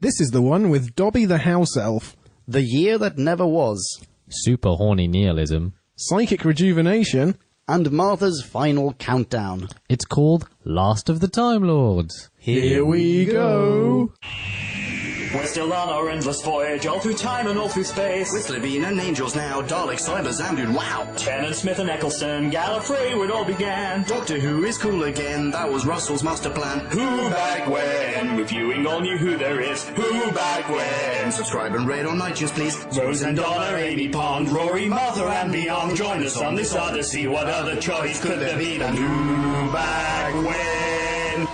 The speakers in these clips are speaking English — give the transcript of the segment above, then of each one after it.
This is the one with Dobby the house elf. The year that never was. Super horny nihilism. Psychic rejuvenation. And Martha's final countdown. It's called Last of the Time Lords. Here we go. We're still on our endless voyage, all through time and all through space. With Levine and Angels now, Daleks, Cybers, and wow. Tennant, Smith and Eccleston, Gallifrey, where it all began. Doctor Who is cool again, that was Russell's master plan. Who back when? Reviewing all new Who there is. Who back when? Subscribe and rate on iTunes, please. Rose and Donna, Amy Pond, Rory, Martha and beyond. Join us on this odyssey, what other choice could there be than Who back when?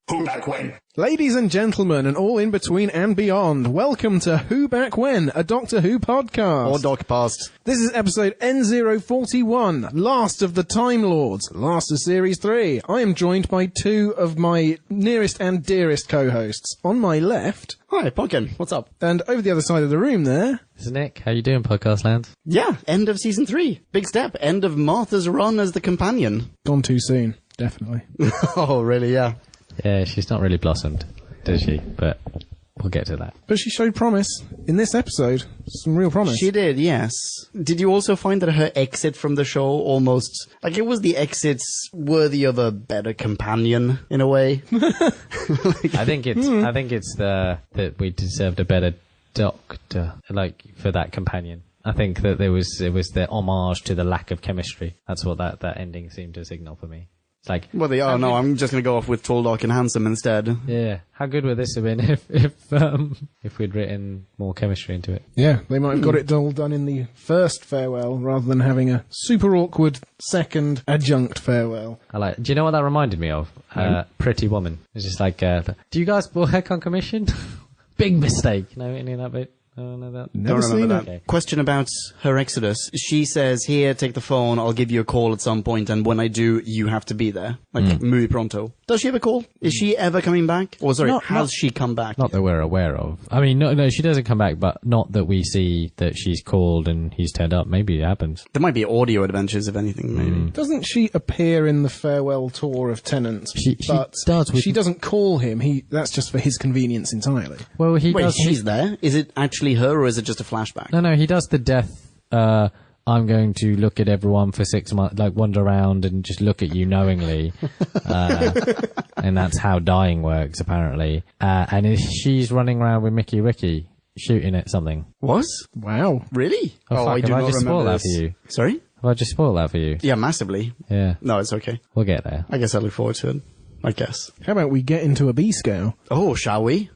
Who back when? Ladies and gentlemen, and all in between and beyond, welcome to Who Back When, a Doctor Who podcast. Or Doc Past. This is episode N041, Last of the Time Lords, last of Series 3. I am joined by two of my nearest and dearest co-hosts. On my left... Hi, Podkin. What's up? And over the other side of the room there... This is Nick. How you doing, Podcast Land? Yeah, end of Season 3. Big step. End of Martha's run as the companion. Gone too soon, definitely. Oh, really, yeah. Yeah, she's not really blossomed, does she? But we'll get to that. But she showed promise in this episode. Some real promise. She did, yes. Did you also find that her exit from the show almost... Like, it was the exits worthy of a better companion, in a way? I think it's that we deserved a better doctor, like, for that companion. I think that it was the homage to the lack of chemistry. That's what that ending seemed to signal for me. It's like, well, I'm just going to go off with Tall, Dark and Handsome instead. Yeah. How good would this have been if we'd written more chemistry into it? Yeah, they might have got it all done in the first farewell rather than having a super awkward second adjunct farewell. Do you know what that reminded me of? Pretty Woman. It's just like, do you guys ball heck on commission? Big mistake. No, any of that bit? Oh, no, that. Never seen it. Okay. Question about her exodus. She says, here, take the phone, I'll give you a call at some point, and when I do, you have to be there. Like, muy pronto. Does she have a call? Is she ever coming back? Or, sorry, has she come back? Not that we're aware of. I mean, no, she doesn't come back, but not that we see that she's called and he's turned up. Maybe it happens. There might be audio adventures, if anything, maybe. Doesn't she appear in the farewell tour of Tennant? She does. She doesn't call him. That's just for his convenience entirely. Well, Wait, she's there? Is it actually her, or is it just a flashback? No, he does the death, I'm going to look at everyone for 6 months, like wander around and just look at you knowingly. And that's how dying works, apparently. And she's running around with Mickey Ricky, shooting at something. What? Wow. Really? Fuck, I do have not I just spoiled remember that this. for you? Sorry? Have I just spoiled that for you? Yeah, massively. Yeah. No, it's okay. We'll get there. I guess I look forward to it. I guess. How about we get into a B-scale? Oh, shall we?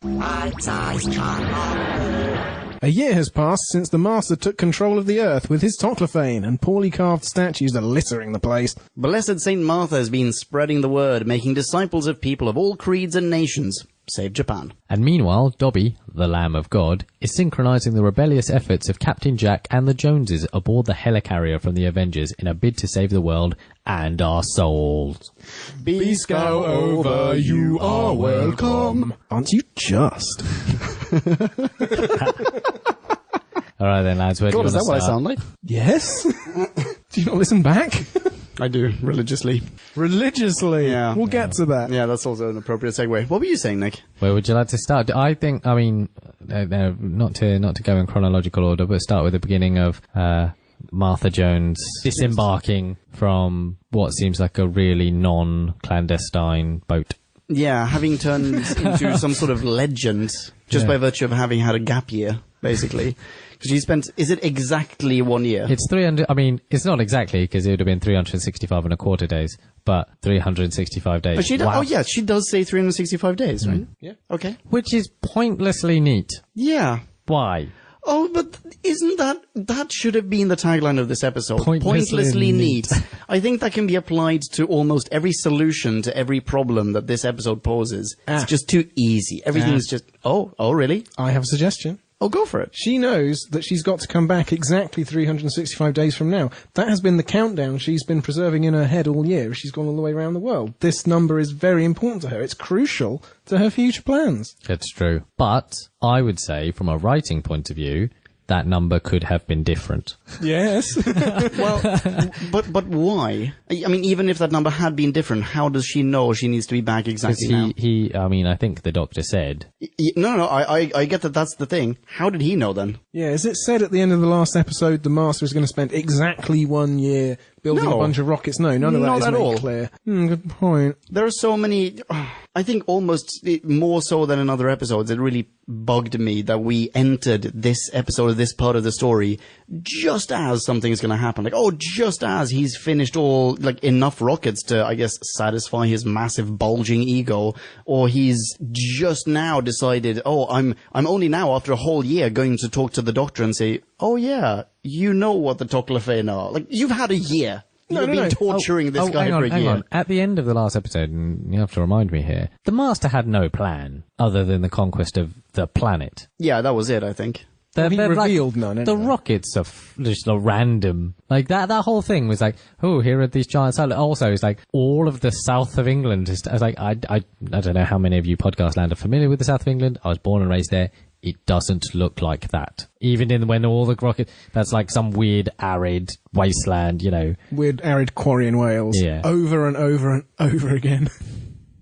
A year has passed since the Master took control of the Earth with his Toclophane, and poorly carved statues are littering the place. Blessed Saint Martha has been spreading the word, making disciples of people of all creeds and nations, save Japan. And meanwhile, Dobby, the Lamb of God, is synchronizing the rebellious efforts of Captain Jack and the Joneses aboard the helicarrier from the Avengers in a bid to save the world and our souls. B-scow over, you are welcome. Aren't you just? All right then, lads. Where do you God, is want that to what I start? sound like? Yes? Do you not listen back? I do, religiously. Religiously? Yeah. We'll get to that. Yeah, that's also an appropriate segue. What were you saying, Nick? Where would you like to start? I think, I mean, not to go in chronological order, but start with the beginning of Martha Jones disembarking from what seems like a really non-clandestine boat. Yeah, having turned into some sort of legend just by virtue of having had a gap year, basically. Because she spent, is it exactly 1 year? It's 300, I mean, it's not exactly, because it would have been 365 and a quarter days, but 365 days. But oh yeah, she does say 365 days, right? Yeah. Okay. Which is pointlessly neat. Yeah. Why? Oh, but isn't that should have been the tagline of this episode? Pointlessly neat. I think that can be applied to almost every solution to every problem that this episode poses. It's just too easy. Everything's just, oh, really? I have a suggestion. Oh, go for it. She knows that she's got to come back exactly 365 days from now. That has been the countdown she's been preserving in her head all year. She's gone all the way around the world. This number is very important to her. It's crucial to her future plans. That's true. But I would say, from a writing point of view, that number could have been different. Yes. Well, but why? I mean, even if that number had been different, how does she know she needs to be back exactly now? I mean, I think the doctor said. No, I get that that's the thing. How did he know then? Yeah, as it said at the end of the last episode, the Master is going to spend exactly 1 year building a bunch of rockets. No, none of that is made clear. Good point. There are so many... I think almost more so than in other episodes, it really bugged me that we entered this episode, this part of the story, just as something is going to happen. Like, just as he's finished enough rockets to, I guess, satisfy his massive bulging ego, or he's just now decided, I'm only now, after a whole year, going to talk to the doctor and say, oh yeah, you know what the Toodle-Pip are. Like, you've had a year. You've been torturing this guy for a year. Hang on. At the end of the last episode, and you have to remind me here, the Master had no plan other than the conquest of the planet. Yeah, that was it, I think. He revealed none. Anyway. The rockets are just random. Like that whole thing was like, here are these giant satellites. Also, it's like all of the south of England. I was like, I don't know how many of you podcast land are familiar with the south of England. I was born and raised there. It doesn't look like that. Even when all the rockets, that's like some weird arid wasteland, Weird arid quarry in Wales. Yeah. Over and over and over again.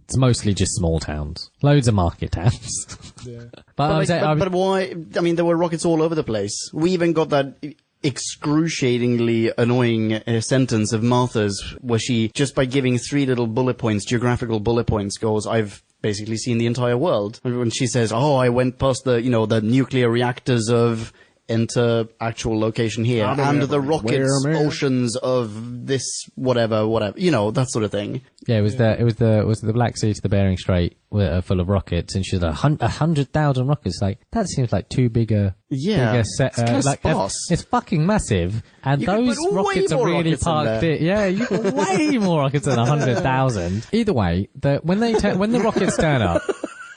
It's mostly just small towns. Loads of market towns. Yeah. But why? I mean, there were rockets all over the place. We even got that excruciatingly annoying sentence of Martha's where she, just by giving 3 little bullet points, geographical bullet points, goes, I've basically seen the entire world. When she says, I went past the nuclear reactors of enter actual location here, and the rockets, oceans of this, whatever, that sort of thing. Yeah, it was the Black Sea to the Bering Strait full of rockets, and she's like 100,000 rockets. Like that seems like too big a set. It's fucking massive, and those rockets are really parked. Yeah, you got way more rockets than 100,000. Either way, when the rockets turn up.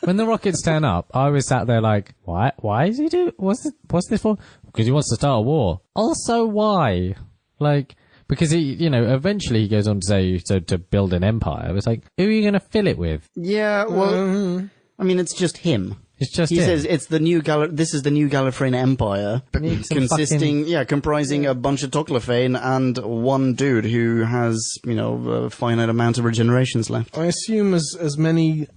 When the rockets turn up, I was sat there like, why is he doing, what's this for? Because he wants to start a war. Also, why? Like, because he, eventually he goes on to say, to build an empire. It was like, who are you going to fill it with? Yeah, well, I mean, it's just him. He says it's the new this is the new Gallifreyan Empire, comprising a bunch of Toodle-Pip and one dude who has, a finite amount of regenerations left. I assume as many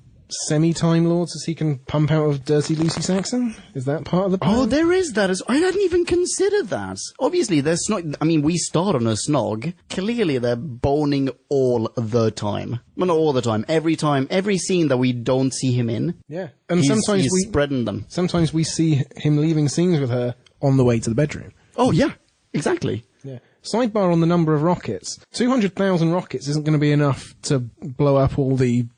semi-Time Lords as he can pump out of Dirty Lucy Saxon? Is that part of the plan? Oh, there is that. I hadn't even considered that. Obviously, they're snog. I mean, we start on a snog. Clearly, they're boning all the time. Well, not all the time. Every scene that we don't see him in. Yeah. And he's spreading them. Sometimes we see him leaving scenes with her on the way to the bedroom. Oh, yeah. Exactly. Yeah. Sidebar on the number of rockets. 200,000 rockets isn't going to be enough to blow up all the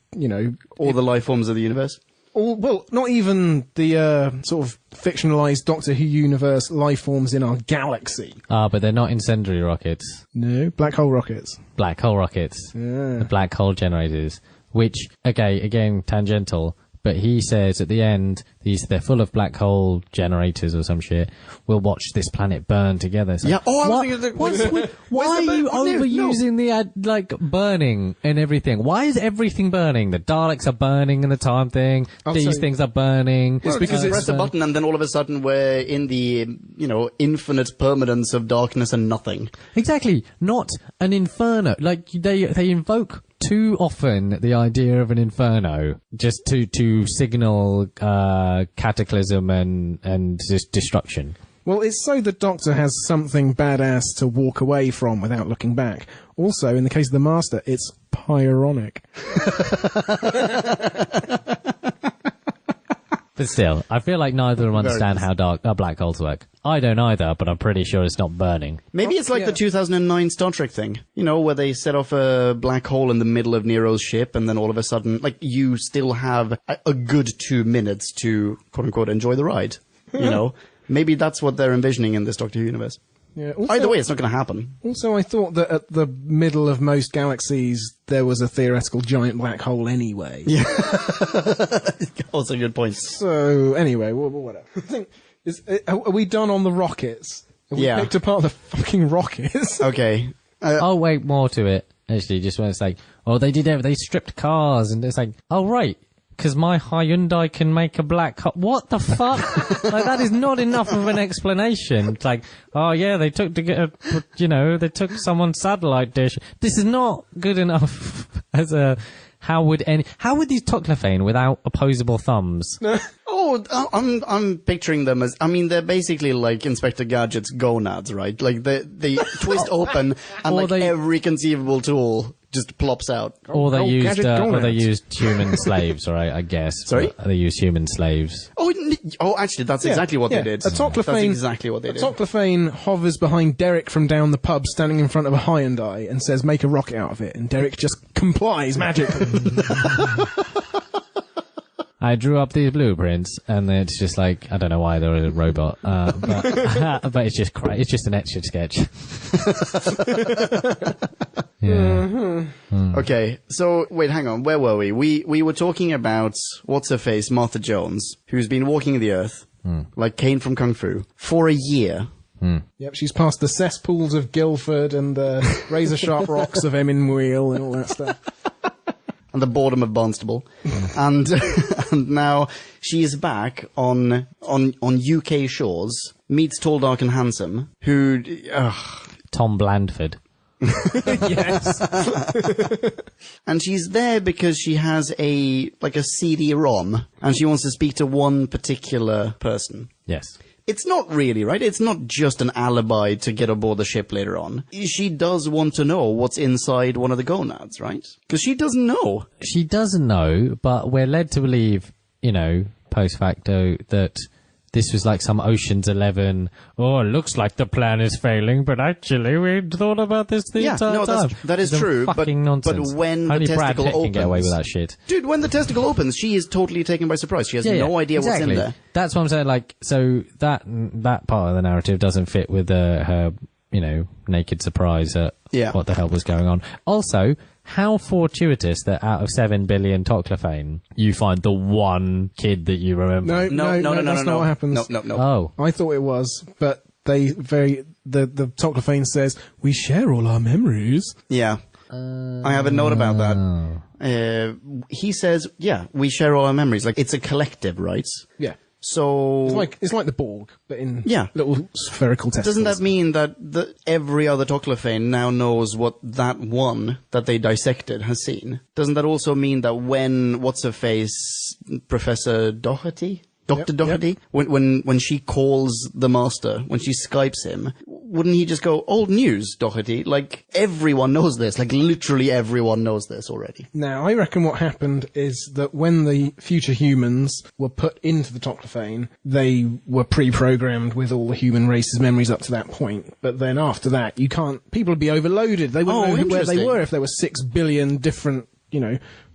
all the life forms of the universe. Well, not even the sort of fictionalized Doctor Who universe life forms in our galaxy. But they're not incendiary rockets. No, black hole rockets. Black hole rockets. Yeah. The black hole generators. Which, okay, again, tangential, but he says at the end, they're full of black hole generators or some shit. We'll watch this planet burn together. So, yeah. Why are you overusing the burning and everything? Why is everything burning? The Daleks are burning in the time thing. These things are burning. It's because it's press a button and then all of a sudden we're in the infinite permanence of darkness and nothing. Exactly. Not an inferno. Like they invoke too often the idea of an inferno just to signal cataclysm and just destruction. Well, it's so the Doctor has something badass to walk away from without looking back. Also, in the case of the Master, it's Pyronic. But still, I feel like neither of them understand how black holes work. I don't either, but I'm pretty sure it's not burning. Maybe it's like the 2009 Star Trek thing, where they set off a black hole in the middle of Nero's ship, and then all of a sudden, you still have a good 2 minutes to, quote-unquote, enjoy the ride. Maybe that's what they're envisioning in this Doctor Who universe. Yeah, also, either way, it's not going to happen. Also, I thought that at the middle of most galaxies, there was a theoretical giant black hole anyway. Yeah. Also a good point. So, anyway, whatever. Are we done on the rockets? Have we picked apart the fucking rockets? Okay. Wait, more to it. Actually, just when it's like, they stripped cars, and it's like, oh, right. because my Hyundai can make a black hole. What the fuck? Like, that is not enough of an explanation. It's like, oh yeah, they took they took someone's satellite dish. This is not good enough as a. How would these Toodle-Pip without opposable thumbs? I'm picturing them as, I mean, they're basically like Inspector Gadget's gonads, right? Like they twist open and every conceivable tool just plops out. Or they used human slaves, right? I guess. Sorry? They used human slaves. Oh, actually, that's exactly what they did. A Toodle-Pip, that's exactly what they did. A Toodle-Pip hovers behind Derek from down the pub, standing in front of a Hyundai, and says, "Make a rocket out of it." And Derek just complies magically. I drew up these blueprints, and it's just like, I don't know why they're a robot, but it's just it's just an etched sketch. Yeah. Okay, so wait, hang on. Where were we? We were talking about what's her face, Martha Jones, who's been walking the earth like Kane from Kung Fu for a year. Yep, she's passed the cesspools of Guildford and the razor-sharp rocks of Eminwheel and all that stuff. And the boredom of Barnstable. And now she is back on UK shores, meets Tall, Dark and Handsome, who... Tom Blandford. Yes. And she's there because she has a CD-ROM, and she wants to speak to one particular person. Yes. It's not really, right? It's not just an alibi to get aboard the ship later on. She does want to know what's inside one of the gonads, right? Because she doesn't know. She doesn't know, but we're led to believe, post facto, that this was like some Ocean's 11, it looks like the plan is failing, but actually we thought about this the entire time. That is true, fucking nonsense. But when Only the Brad testicle Pitt opens... can get away with that shit. Dude, when the testicle opens, she is totally taken by surprise. She has no idea what's in there. That's what I'm saying, like, so that part of the narrative doesn't fit with her, naked surprise at what the hell was going on. Also, how fortuitous that out of 7 billion Toodle-Pip, you find the one kid that you remember. No, that's not what happens. No. Oh. I thought it was, but the Toodle-Pip says, "We share all our memories." Yeah. I have a note about that. He says, we share all our memories. Like, it's a collective, right? Yeah. So it's like the Borg, but in little spherical testicles. Doesn't that mean that every other Toodle-Pip now knows what that one that they dissected has seen? Doesn't that also mean that when what's-her-face, Professor Doherty? Dr. Doherty? Yep. When she calls the Master, when she Skypes him, wouldn't he just go, "Old news, Doherty"? Like, everyone knows this. Like, literally everyone knows this already. Now, I reckon what happened is that when the future humans were put into the Toodle-Pip, they were pre-programmed with all the human race's memories up to that point. But then after that, people would be overloaded. They wouldn't know where they were if there were 6 billion different,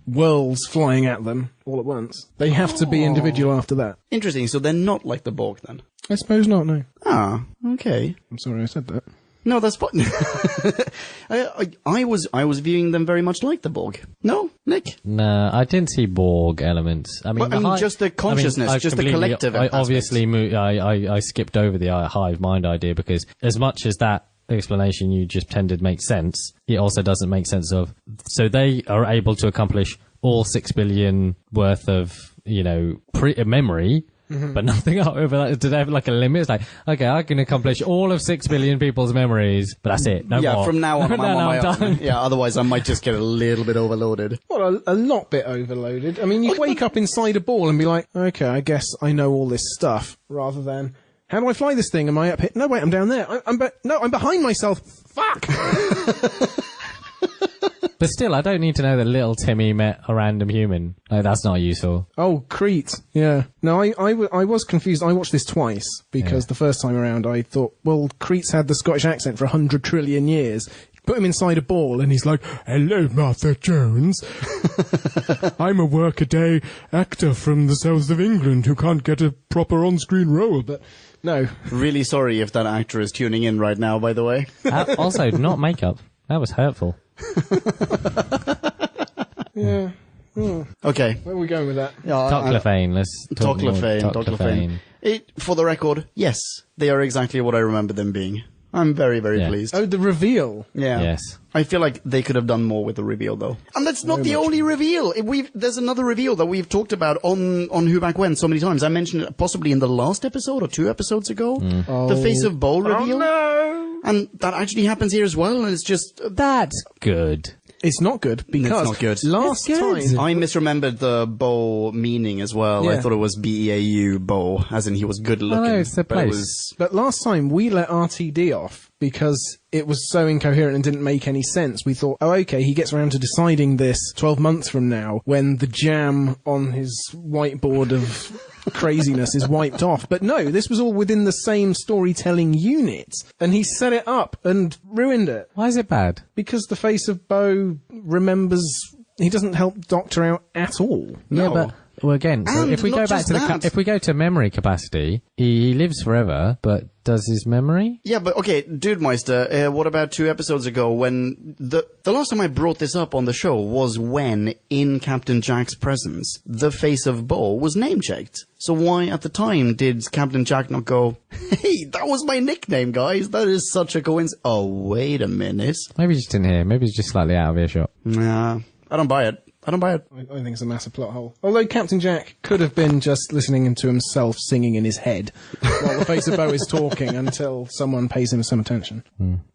worlds flying at them all at once. They have to be individual after that. Interesting. So they're not like the Borg then? I suppose not, no. Ah, okay. I'm sorry I said that. No, that's fine. I was viewing them very much like the Borg. No, Nick? No, I didn't see Borg elements. I mean, just the consciousness, just the collective I obviously, I skipped over the hive mind idea because as much as that explanation you just pretended makes sense, it also doesn't make sense of... So they are able to accomplish all 6 billion worth of, memory... Mm-hmm. But nothing over that. Did they have like a limit? It's like, okay, I can accomplish all of 6 billion people's memories, but that's it. No more. Yeah, from now on, I'm on my own. Yeah, otherwise I might just get a little bit overloaded. Well, a lot bit overloaded. I mean, you wake up inside a ball and be like, okay, I guess I know all this stuff, rather than, how do I fly this thing? Am I up here? No, wait, I'm down there. I'm behind myself. Fuck! But still, I don't need to know that little Timmy met a random human. Like, that's not useful. Oh, Crete. Yeah. No, I was confused. I watched this twice because the first time around I thought, well, Crete's had the Scottish accent for 100 trillion years. Put him inside a ball and he's like, "Hello, Martha Jones. I'm a workaday actor from the south of England who can't get a proper on-screen role." But no. Really sorry if that actor is tuning in right now, by the way. Also, not makeup. That was hurtful. Yeah. Okay. Where are we going with that? Toodle-Pip. Let's talk more. Toodle-Pip. For the record, yes, they are exactly what I remember them being. I'm very, very pleased. Oh, the reveal. Yeah. Yes. I feel like they could have done more with the reveal, though. And that's not the only reveal. There's another reveal that we've talked about on Who Back When so many times. I mentioned it possibly in the last episode or 2 episodes ago. The Face of Bo reveal. Oh, no! And that actually happens here as well, and it's just... That's good. It's not good because It's not good. last It's good. time... I misremembered the Bo meaning as well. Yeah. I thought it was B-E-A-U, Bo, as in he was good looking. No, it's the but it place. was... But last time we let RTD off because it was so incoherent and didn't make any sense. We thought, oh, okay, he gets around to deciding this 12 months from now when the jam on his whiteboard of craziness is wiped off. But no, this was all within the same storytelling unit. And he set it up and ruined it. Why is it bad? Because the Face of Bo remembers... He doesn't help Doctor out at all. Yeah, but well, again, so And if we not go back just to that. if we go to memory capacity, he lives forever, but does his memory? Yeah, but okay, Dude Meister, what about 2 episodes ago when the last time I brought this up on the show was when, in Captain Jack's presence, the Face of Bo was name-checked. So why at the time did Captain Jack not go, hey, that was my nickname, guys, that is such a coincidence. Oh, wait a minute. Maybe he just didn't hear. Maybe he's just slightly out of earshot. Nah, I don't buy it. I don't buy it. I think it's a massive plot hole. Although Captain Jack could have been just listening to himself singing in his head while the Face of Bo is talking until someone pays him some attention.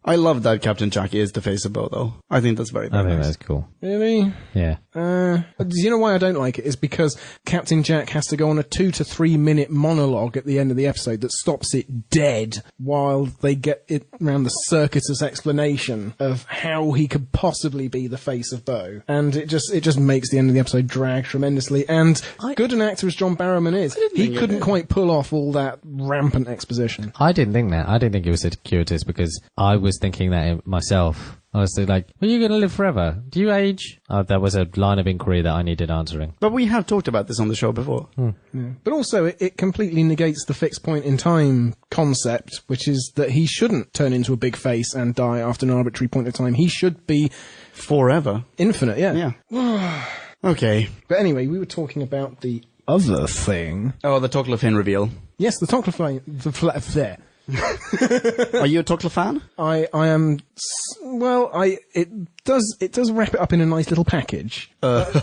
I love that Captain Jack is the Face of Bo, though. I think that's very, very I think nice. that's cool. Really? Yeah. Do you know why I don't like it? Is because Captain Jack has to go on a 2 to 3 minute monologue at the end of the episode that stops it dead while they get it around the circuitous explanation of how he could possibly be the Face of Bo. And it just makes the end of the episode drag tremendously. And good an actor as John Barrowman is, he couldn't quite pull off all that rampant exposition. I didn't think that. I didn't think it was circuitous because I was thinking that myself. I was like, are you going to live forever? Do you age? That was a line of inquiry that I needed answering. But we have talked about this on the show before. Yeah. But also, it completely negates the fixed point in time concept, which is that he shouldn't turn into a big face and die after an arbitrary point of time. He should be Forever. infinite, yeah. Yeah. Okay. But anyway, we were talking about the other thing. Oh, the Toodle-Pip reveal. Yes, the Toodle-Pip, there. Are you a Toodle fan? I am, it does wrap it up in a nice little package. But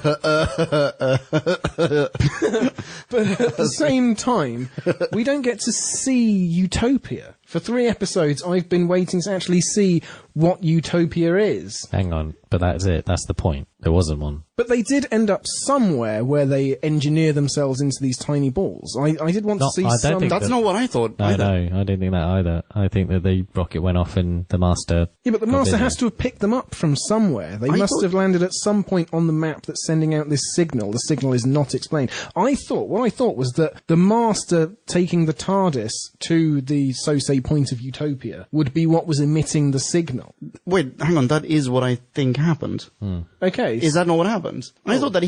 at the same time, we don't get to see Utopia. For 3 episodes, I've been waiting to actually see what Utopia is. Hang on, but that's it. That's the point. There wasn't one. But they did end up somewhere where they engineer themselves into these tiny balls. I did want to see I don't some... think That's not what I thought. No, either. I didn't think that either. I think that the rocket went off and the Master... Yeah, but the Master has to have picked them up from somewhere. They must have landed at some point on the map that's sending out this signal. The signal is not explained. What I thought was that the Master taking the TARDIS to the so-say point of Utopia would be what was emitting the signal. Wait, hang on. That is what I think happened. Okay. Is that not what happened? I thought that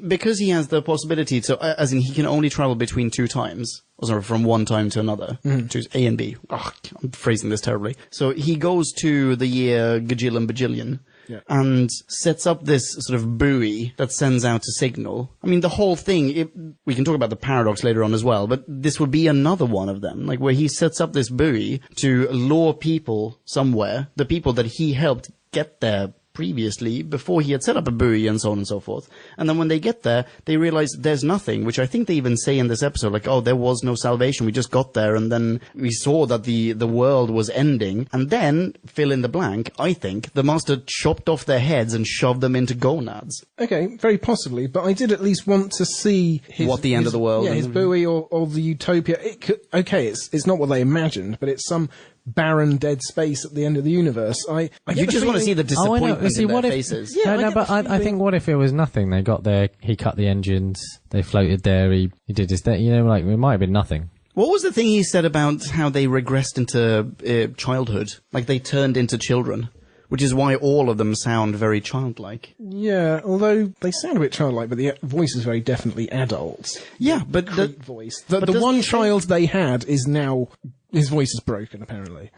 because he has the possibility to, as in he can only travel between 2 times, or sorry, from one time to another, to A and B. Oh, I'm phrasing this terribly. So he goes to the year Gajillion Bajillion. Yeah. And sets up this sort of buoy that sends out a signal. I mean, the whole thing, we can talk about the paradox later on as well, but this would be another one of them, like where he sets up this buoy to lure people somewhere, the people that he helped get there previously, before he had set up a buoy and so on and so forth. And then when they get there, they realize there's nothing, which I think they even say in this episode, like, oh, there was no salvation. We just got there and then we saw that the world was ending. And then, fill in the blank, I think, the Master chopped off their heads and shoved them into gonads. Okay, very possibly, but I did at least want to see What the end of the world Yeah, is. his buoy or the Utopia. It's not what they imagined, but it's some barren dead space at the end of the universe. You just want to see the disappointment in their what faces. If, no, but I think what if it was nothing? They got there, he cut the engines, they floated there, he did his thing, like, it might have been nothing. What was the thing he said about how they regressed into childhood? Like they turned into children. Which is why all of them sound very childlike. Yeah, although they sound a bit childlike, but the voice is very definitely adult. Yeah, but Creep voice. The one child they had is now... His voice is broken, apparently.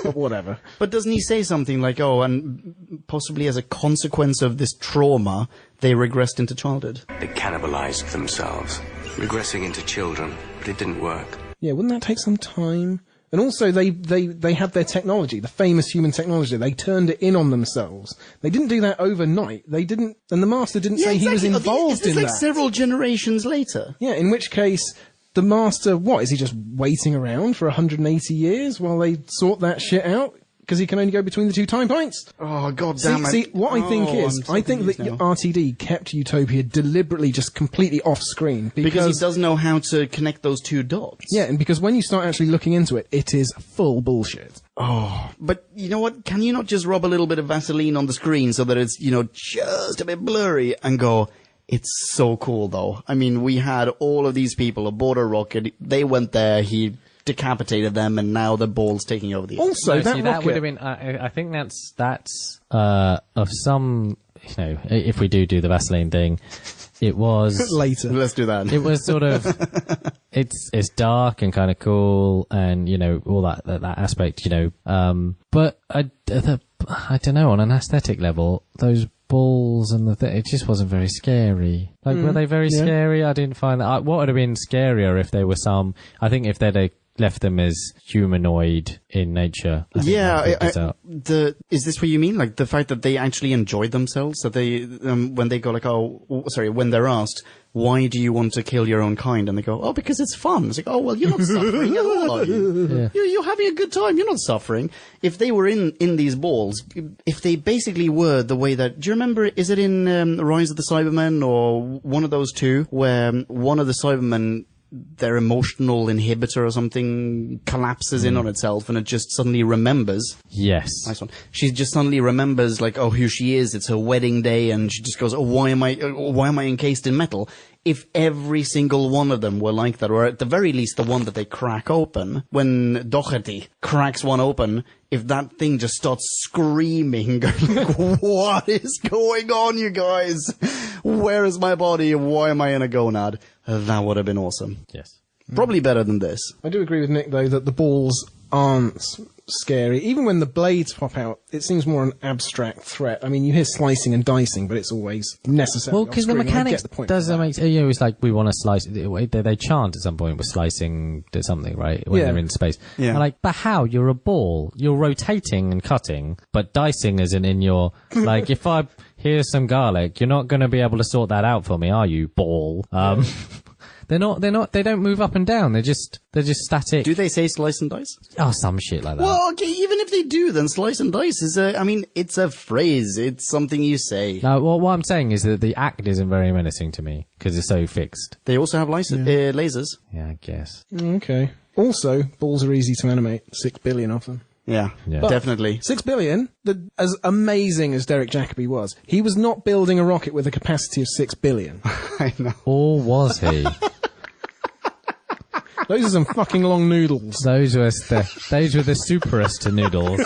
But whatever. But doesn't he say something like, oh, and possibly as a consequence of this trauma, they regressed into childhood? They cannibalized themselves, regressing into children, but it didn't work. Yeah, wouldn't that take some time? And also, they had their technology, the famous human technology. They turned it in on themselves. They didn't do that overnight. They didn't, and the Master didn't say he was involved in that. Several generations later. Yeah, in which case, the Master, what, is he just waiting around for 180 years while they sort that shit out? Because he can only go between the two time points. Oh, God damn it. See, what I think is, I think that RTD kept Utopia deliberately just completely off screen. Because he doesn't know how to connect those two dots. Yeah, and because when you start actually looking into it, it is full bullshit. Oh, but you know what? Can you not just rub a little bit of Vaseline on the screen so that it's, just a bit blurry and go, it's so cool though. I mean, we had all of these people aboard a rocket. They went there, he decapitated them, and now the ball's taking over the earth. Also, that would have been. I think that's of some. If we do the Vaseline thing, it was later. Let's do that. It was sort of. It's dark and kind of cool, and all that aspect. But I don't know, on an aesthetic level, those balls and it just wasn't very scary. Like, were they very scary? I didn't find that. What would have been scarier if there were some? I think if they'd left them as humanoid in nature. Is this what you mean? Like the fact that they actually enjoyed themselves? That they, when they go like, when they're asked, why do you want to kill your own kind? And they go, oh, because it's fun. It's like, oh, well, you're not suffering at all, are you? Yeah. You're having a good time. You're not suffering. If they were in these balls, if they basically were the way that, do you remember, is it in Rise of the Cybermen or one of those two, where one of the Cybermen, their emotional inhibitor or something collapses in on itself and it just suddenly remembers. Yes. Nice one. She just suddenly remembers, like, who she is. It's her wedding day and she just goes, why am I encased in metal? If every single one of them were like that, or at the very least the one that they crack open, when Doherty cracks one open, if that thing just starts screaming, like, what is going on, you guys? Where is my body? Why am I in a gonad? That would have been awesome. Yes. Probably better than this. I do agree with Nick, though, that the balls aren't scary. Even when the blades pop out, it seems more an abstract threat. I mean, you hear slicing and dicing, but it's always necessary. Well, because the mechanics doesn't make sense. It's like we want to slice. They chant at some point with slicing to something, right? When they're in space. Yeah. Like, but how? You're a ball. You're rotating and cutting, but dicing isn't in your, like, if here's some garlic, you're not going to be able to sort that out for me, are you, ball? They don't move up and down. They're just static. Do they say slice and dice? Oh, some shit like that. Well, okay, even if they do, then slice and dice is it's a phrase. It's something you say. No, well, what I'm saying is that the act isn't very menacing to me because it's so fixed. They also have lasers. Yeah, I guess. Okay. Also, balls are easy to animate. 6 billion of them. Yeah, definitely. 6 billion, as amazing as Derek Jacobi was, he was not building a rocket with a capacity of 6 billion. I know. Or was he? Those are some fucking long noodles. Those were the superest noodles.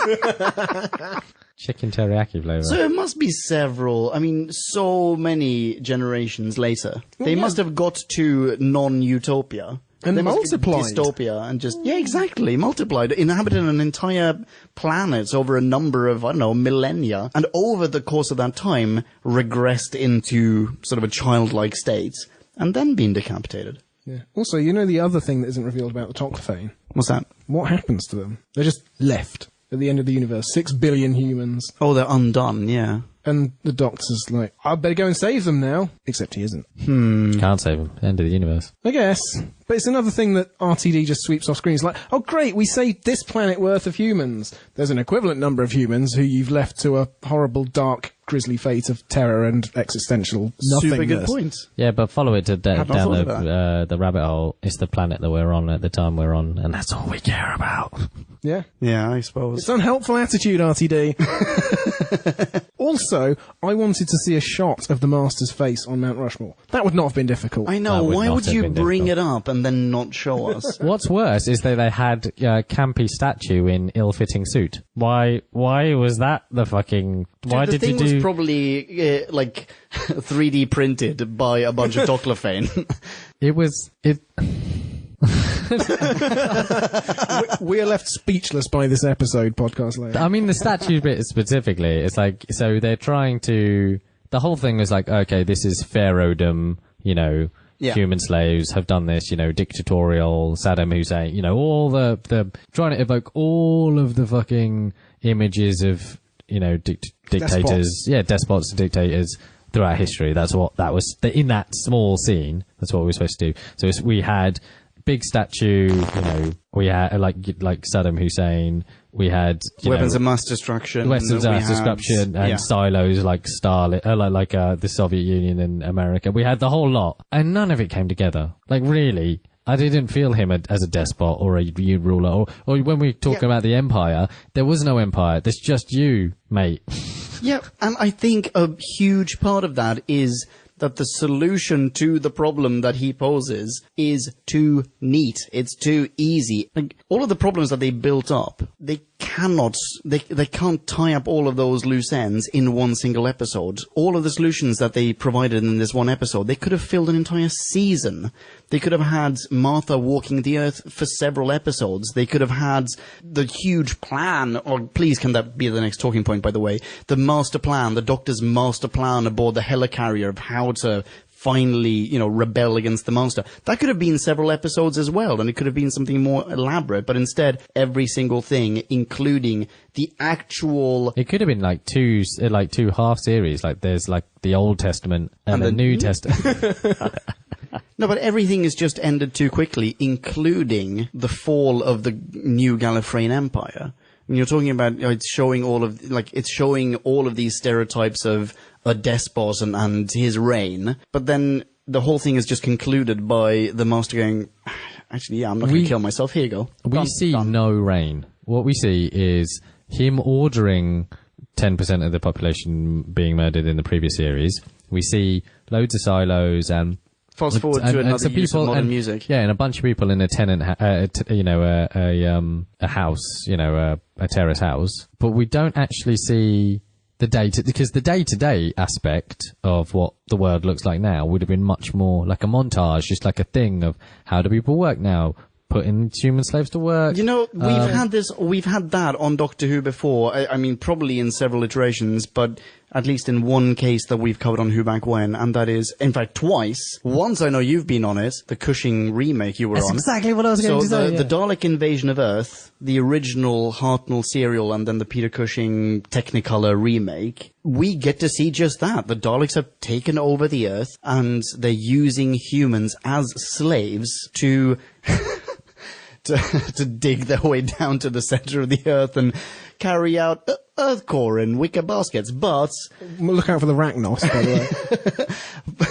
Chicken teriyaki flavor. So it must be so many generations later. They must have got to non-utopia. And they multiplied. Dystopia and just, exactly, multiplied, inhabited an entire planet over a number of, millennia, and over the course of that time, regressed into sort of a childlike state, and then been decapitated. Yeah. Also, the other thing that isn't revealed about the Toclophane? What's that? What happens to them? They're just left at the end of the universe. 6 billion humans. Oh, they're undone, yeah. And the Doctor's like, I better go and save them now. Except he isn't. Can't save them. End of the universe. I guess. But it's another thing that RTD just sweeps off screen. It's like, oh great, we saved this planet worth of humans. There's an equivalent number of humans who you've left to a horrible, dark, grisly fate of terror and existential nothingness. Super good point. Yeah, but follow it down the rabbit hole. It's the planet that we're on at the time we're on, and that's all we care about. Yeah. Yeah, I suppose. It's unhelpful attitude, RTD. Also, I wanted to see a shot of the Master's face on Mount Rushmore. That would not have been difficult. I know. Why would you bring it up and then not show us? What's worse is that they had a campy statue in ill-fitting suit. Why was that the fucking... Why did you do... The thing was probably, 3D printed by a bunch of Toclophane. We are left speechless by this episode, podcast later. I mean, the statue bit specifically, it's like, so they're trying to... The whole thing was like, okay, this is pharaohdom, human slaves have done this, dictatorial, Saddam Hussein, all the trying to evoke all of the fucking images of, dictators. Despots and dictators throughout history. That was in that small scene. That's what we were supposed to do. So we had big statue, we had like Saddam Hussein. We had weapons of mass destruction, and silos like Stalin, the Soviet Union and America. We had the whole lot, and none of it came together. Like really, I didn't feel him as a despot or a ruler. Or when we talk about the empire, there was no empire. There's just you, mate. Yeah, and I think a huge part of that is that the solution to the problem that he poses is too neat. It's too easy. Like, all of the problems that they built up, they can't tie up all of those loose ends in one single episode. All of the solutions that they provided in this one episode, they could have filled an entire season. They could have had Martha walking the earth for several episodes. They could have had the huge plan, or please can that be the next talking point, by the way, the master plan, the Doctor's master plan aboard the helicarrier of how to finally, rebel against the monster. That could have been several episodes as well, and it could have been something more elaborate, but instead, every single thing, including the actual... It could have been like two half series, like there's like the Old Testament and the New Testament. No, but everything is just ended too quickly, including the fall of the new Gallifreyan Empire. You're talking about, it's showing all of these stereotypes of a despot and his reign, but then the whole thing is just concluded by the master going, actually, I'm not going to kill myself. Here you go. We see no reign. What we see is him ordering 10% of the population being murdered in the previous series. We see loads of silos and fast forward to another use of modern music. Yeah, and a bunch of people in a tenant, a house, a terrace house. But we don't actually see the because the day-to-day aspect of what the world looks like now would have been much more like a montage, just like a thing of how do people work now, putting human slaves to work. We've had that on Doctor Who before. I mean, probably in several iterations, but at least in one case that we've covered on Who Back When, and that is, in fact, twice. Once I know you've been on it, the Cushing remake you were on. That's exactly what I was going to say. So the Dalek Invasion of Earth, the original Hartnell serial, and then the Peter Cushing Technicolor remake, we get to see just that. The Daleks have taken over the Earth, and they're using humans as slaves to dig their way down to the center of the Earth and carry out Earth core in wicker baskets, but... Look out for the Rachnos, by the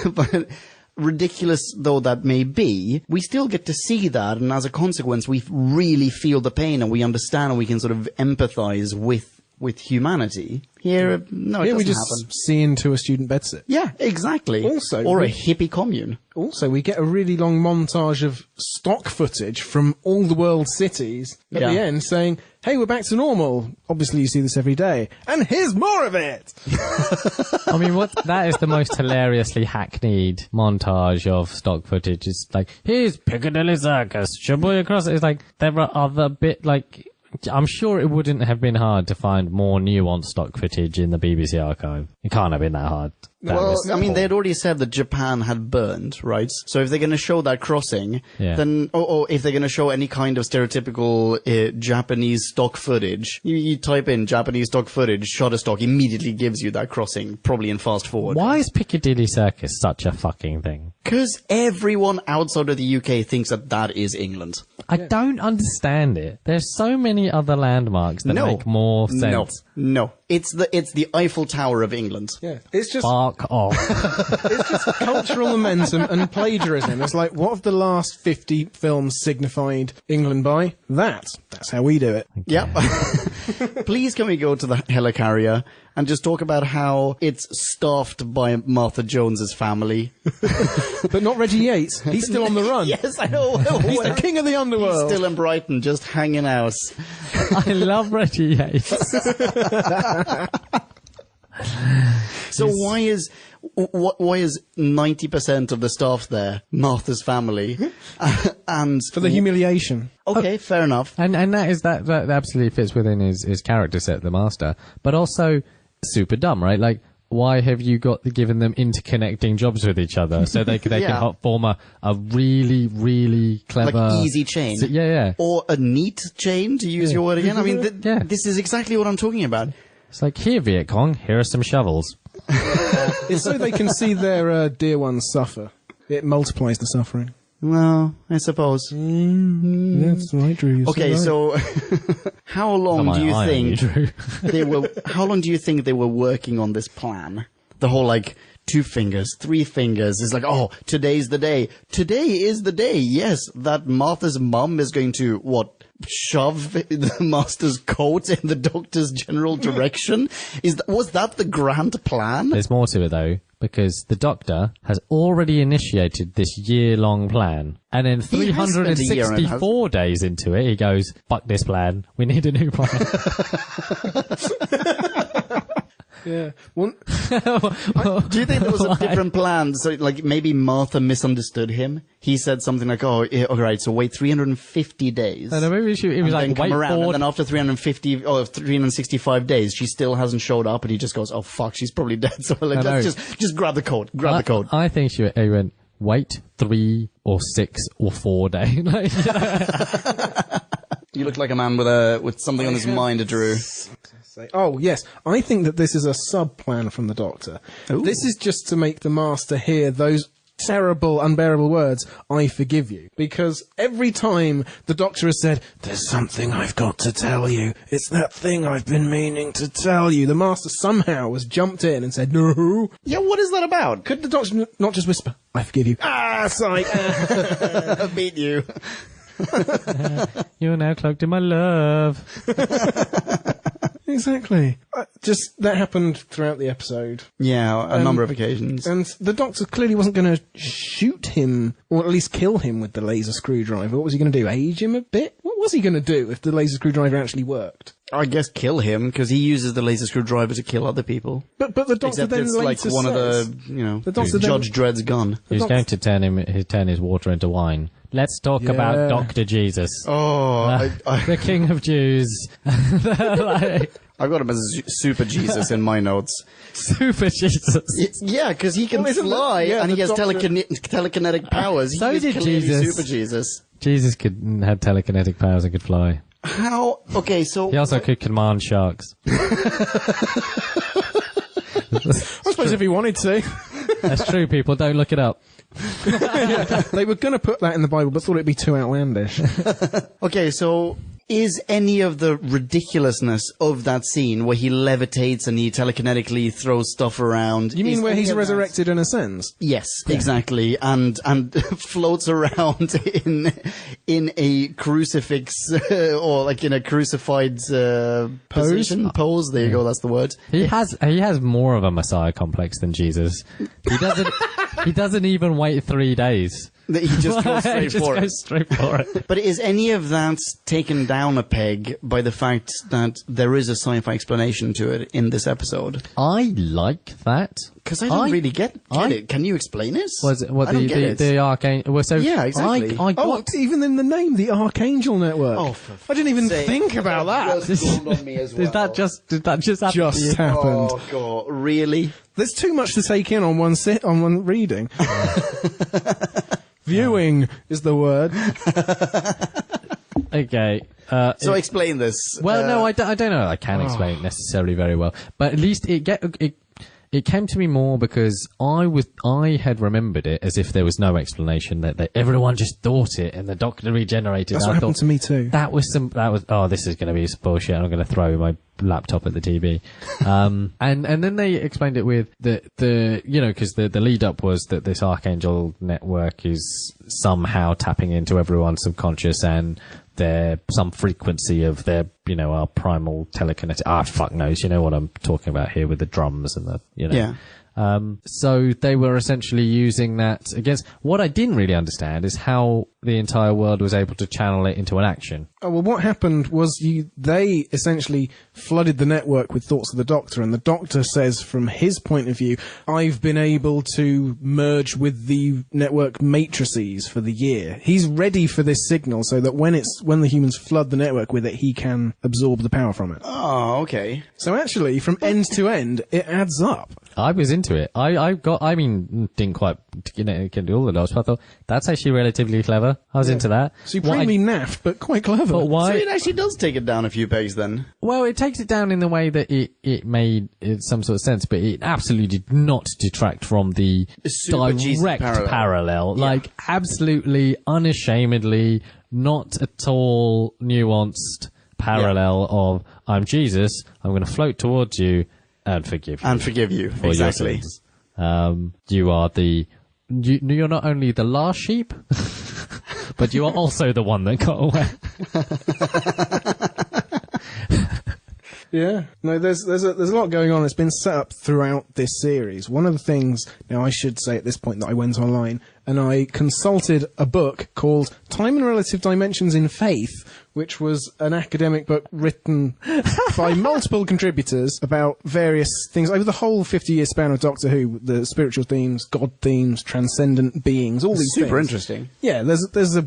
way. But ridiculous though that may be, we still get to see that, and as a consequence, we really feel the pain, and we understand, and we can sort of empathize with humanity. Here, no, it doesn't we just happen. see into a student bedsit. Yeah, exactly. Also, or a hippie commune. Also, we get a really long montage of stock footage from all the world's cities at the end saying, hey, we're back to normal. Obviously, you see this every day. And here's more of it! I mean, that is the most hilariously hackneyed montage of stock footage. It's like, here's Piccadilly Circus, Shibuya Cross. It's like, there are other I'm sure it wouldn't have been hard to find more nuanced stock footage in the BBC archive. It can't have been that hard. I mean, they had already said that Japan had burned, right? So if they're going to show that crossing, then, or if they're going to show any kind of stereotypical Japanese stock footage, you type in Japanese stock footage, Shutterstock immediately gives you that crossing, probably in fast forward. Why is Piccadilly Circus such a fucking thing? Because everyone outside of the UK thinks that is England. I don't understand it. There's so many other landmarks that make more sense. No. It's the Eiffel Tower of England. Yeah. It's just... Fuck off. It's just cultural momentum and plagiarism. It's like, what have the last 50 films signified England by? That's how we do it. Okay. Yep. Please can we go to the helicarrier and just talk about how it's staffed by Martha Jones's family. But not Reggie Yates. He's still on the run. Yes, I know. He's the king of the underworld. He's still in Brighton, just hanging out. I love Reggie Yates. So why is 90% of the staff there Martha's family? And for the humiliation. Okay, fair enough. And that absolutely fits within his character set, the Master. But also super dumb, right? Like, why have you given them interconnecting jobs with each other so they can form a really, really clever... Like easy chain. Yeah. Or a neat chain, to use your word again. I mean, this is exactly what I'm talking about. It's like, here, Viet Cong, here are some shovels. It's so they can see their dear ones suffer. It multiplies the suffering. Well, I suppose. That's right, Drew. Okay, so how long do you think How long do you think they were working on this plan? The whole 2 fingers, 3 fingers is like, oh, today's the day. Today is the day. Yes, that Martha's mum is going to shove the master's coat in the doctor's general direction. Was that the grand plan? There's more to it though, because the doctor has already initiated this year-long plan, and then 364 days into it, he goes, "Fuck this plan. We need a new plan." Yeah. Well, do you think there was a different plan? So, maybe Martha misunderstood him. He said something like, "Oh, yeah, all right. So wait 350 days." No, maybe it was like, come around, and then after 365 days, she still hasn't showed up, and he just goes, "Oh fuck, she's probably dead." So let's just grab the coat. Grab the coat. I think he went, wait 3 or 6 or 4 days. You look like a man with something on his mind, Drew. Oh, yes. I think that this is a sub-plan from the Doctor. Ooh. This is just to make the Master hear those terrible, unbearable words, "I forgive you." Because every time the Doctor has said, "There's something I've got to tell you. It's that thing I've been meaning to tell you," the Master somehow has jumped in and said, "No." Yeah, what is that about? Could the Doctor not just whisper, "I forgive you"? Ah, psych. I beat you. You're now cloaked in my love. Exactly. Just that happened throughout the episode. Yeah, a number of occasions. And the Doctor clearly wasn't going to shoot him, or at least kill him with the laser screwdriver. What was he going to do? Age him a bit? What was he going to do if the laser screwdriver actually worked? I guess kill him, because he uses the laser screwdriver to kill other people. But the Doctor Except then it's later one says, of the, Judge Dredd's gun. He's going to turn his water into wine. Let's talk about Dr. Jesus. Oh, the King of Jews. I've got him as Super Jesus in my notes. Super Jesus. Yeah, because he can fly and he has telekinetic powers. So he did is clearly Jesus. Super Jesus. Jesus had telekinetic powers and could fly. How? Okay, so... He also could command sharks. I suppose if he wanted to. That's true, people. Don't look it up. They were going to put that in the Bible, but thought it'd be too outlandish. Okay, so is any of the ridiculousness of that scene where he levitates and he telekinetically throws stuff around? You mean where he's resurrected and ascends? Yes, exactly, and floats around in a crucifix or in a crucified position pose. There you go. That's the word. He has more of a Messiah complex than Jesus. He doesn't even wait 3 days. He just goes straight for it. But is any of that taken down a peg by the fact that there is a sci-fi explanation to it in this episode? I like that. Because I don't really get it. Can you explain it? I don't get it. The Archangel... Well, so yeah, exactly. Even in the name, the Archangel Network. Oh, I didn't even think about that. Did that just happen? Just happened. Oh, God. Really? There's too much to take in on one reading. Viewing is the word. Okay. So explain this. Well, no, I don't know. I can't explain it necessarily very well, but at least it came to me more because I had remembered it as if there was no explanation that everyone just thought it and the Doctor regenerated. That's what happened to me too. This is going to be some bullshit. I'm going to throw my laptop at the TV. And then they explained it with because the lead up was that this Archangel network is somehow tapping into everyone's subconscious and some frequency of their, our primal telekinetic. Fuck knows. You know what I'm talking about here with the drums and the, Yeah. So they were essentially using that against. What I didn't really understand is how the entire world was able to channel it into an action. Oh, well, what happened was they essentially flooded the network with thoughts of the Doctor, and the Doctor says from his point of view, I've been able to merge with the network matrices for the year. He's ready for this signal so that when the humans flood the network with it, he can absorb the power from it. Oh, okay. So actually, from end to end, it adds up. I was into it. Didn't quite, can do all the dodge, but I thought, that's actually relatively clever. I was into that. Supremely naff, but quite clever. But why? So it actually does take it down a few pegs then. Well, it takes it down in the way that it made some sort of sense, but it absolutely did not detract from the Super Jesus direct parallel. Like, absolutely, unashamedly, not at all nuanced parallel of, I'm Jesus, I'm going to float towards you and forgive you. And forgive you, for exactly. your sins. You are you're not only the last sheep, but you are also the one that got away. Yeah. No, there's a lot going on. It's been set up throughout this series. One of the things, now I should say at this point that I went online and I consulted a book called Time and Relative Dimensions in Faith, which was an academic book written by multiple contributors about various things over the whole 50-year span of Doctor Who, the spiritual themes, God themes, transcendent beings, all these things. Super interesting. Yeah, there's a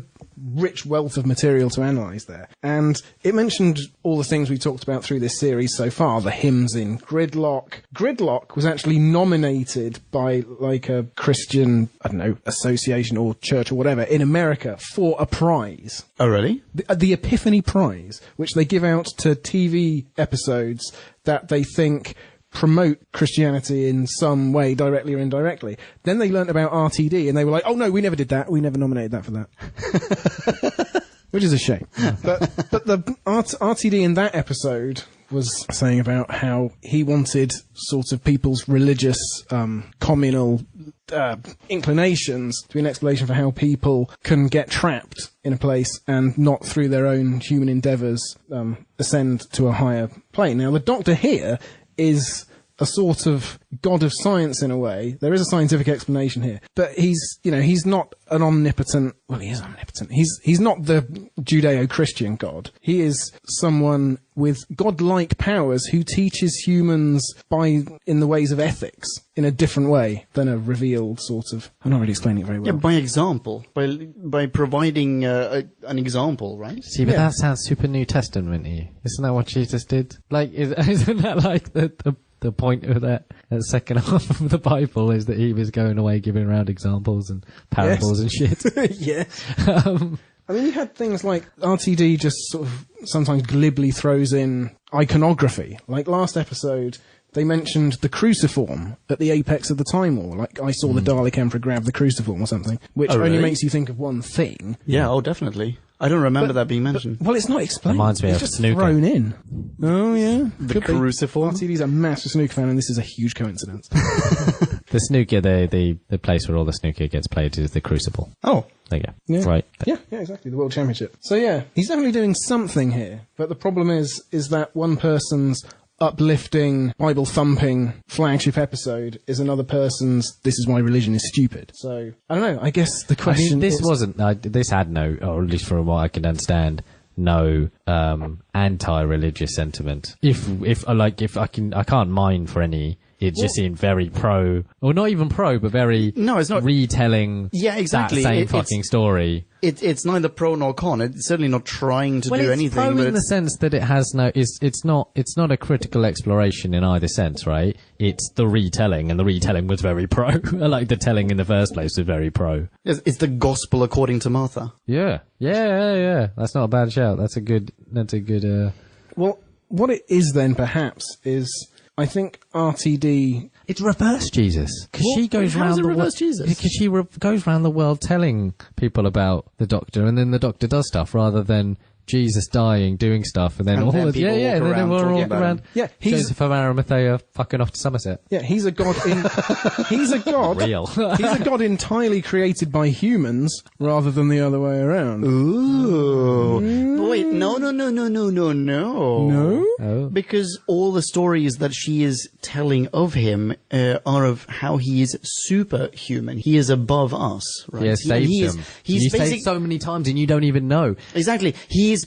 rich wealth of material to analyse there. And it mentioned all the things we talked about through this series so far, the hymns in Gridlock. Gridlock was actually nominated by, like, a Christian, I don't know, association or church or whatever in America for a prize. Oh, really? The Epiphany Prize, which they give out to TV episodes that they think promote Christianity in some way, directly or indirectly. Then they learnt about RTD and they were like, oh no, we never did that. We never nominated that for that. Which is a shame. But the RTD in that episode was saying about how he wanted sort of people's religious, communal inclinations to be an explanation for how people can get trapped in a place and not through their own human endeavours ascend to a higher plane. Now, the Doctor here is a sort of god of science in a way. There is a scientific explanation here, but he's not an omnipotent, well, he is omnipotent. He's not the Judeo-Christian god. He is someone with godlike powers who teaches humans in the ways of ethics in a different way than a revealed sort of, I'm not really explaining it very well. Yeah, by example, by providing an example, right? See, but that sounds super New Testament-y. Isn't that what Jesus did? Like, isn't that like the point of that second half of the Bible is that he was going away giving around examples and parables and shit? Yeah. I mean, you had things like RTD just sort of sometimes glibly throws in iconography. Like last episode, they mentioned the cruciform at the apex of the Time War. Like, I saw the Dalek Emperor grab the cruciform or something, which only makes you think of one thing. Yeah, oh, definitely. I don't remember that being mentioned. Well, it's not explained. Reminds me it's of just snooker. Thrown in. Oh, yeah. The cruciform? RTD's a massive snooker fan, and this is a huge coincidence. The snooker, the place where all the snooker gets played is the Crucible. Oh. There you go. Yeah. Right. Yeah, exactly. The World Championship. So, yeah, he's definitely doing something here. But the problem is that one person's uplifting, Bible-thumping flagship episode is another person's "this is why religion is stupid." So, I don't know, I guess the question this had no, or at least from what I can understand, no anti-religious sentiment. If I can't mine for any. It just seemed very pro, or not even pro, but very it's not retelling. Yeah, exactly. That same fucking story. It's neither pro nor con. It's certainly not trying to do anything. It's pro but in the sense that it has no. It's not a critical exploration in either sense, right? It's the retelling, and the retelling was very pro. Like the telling in the first place was very pro. It's the gospel according to Martha. Yeah. That's not a bad shout. That's a good. Well, what it is then, perhaps, is. I think RTD... It's reverse Jesus. Because she goes How's around it the reverse Jesus? Because she goes around the world telling people about the Doctor, and then the Doctor does stuff rather than Jesus dying, doing stuff, and then all of people and then we're all around. Yeah, Joseph of Arimathea fucking off to Somerset. Yeah, he's a god he's a god. Real. He's a god entirely created by humans rather than the other way around. Ooh. But wait, no. No? Oh. Because all the stories that she is telling of him are of how he is superhuman. He is above us, right? He has saved them. He's saved so many times and you don't even know. Exactly. He's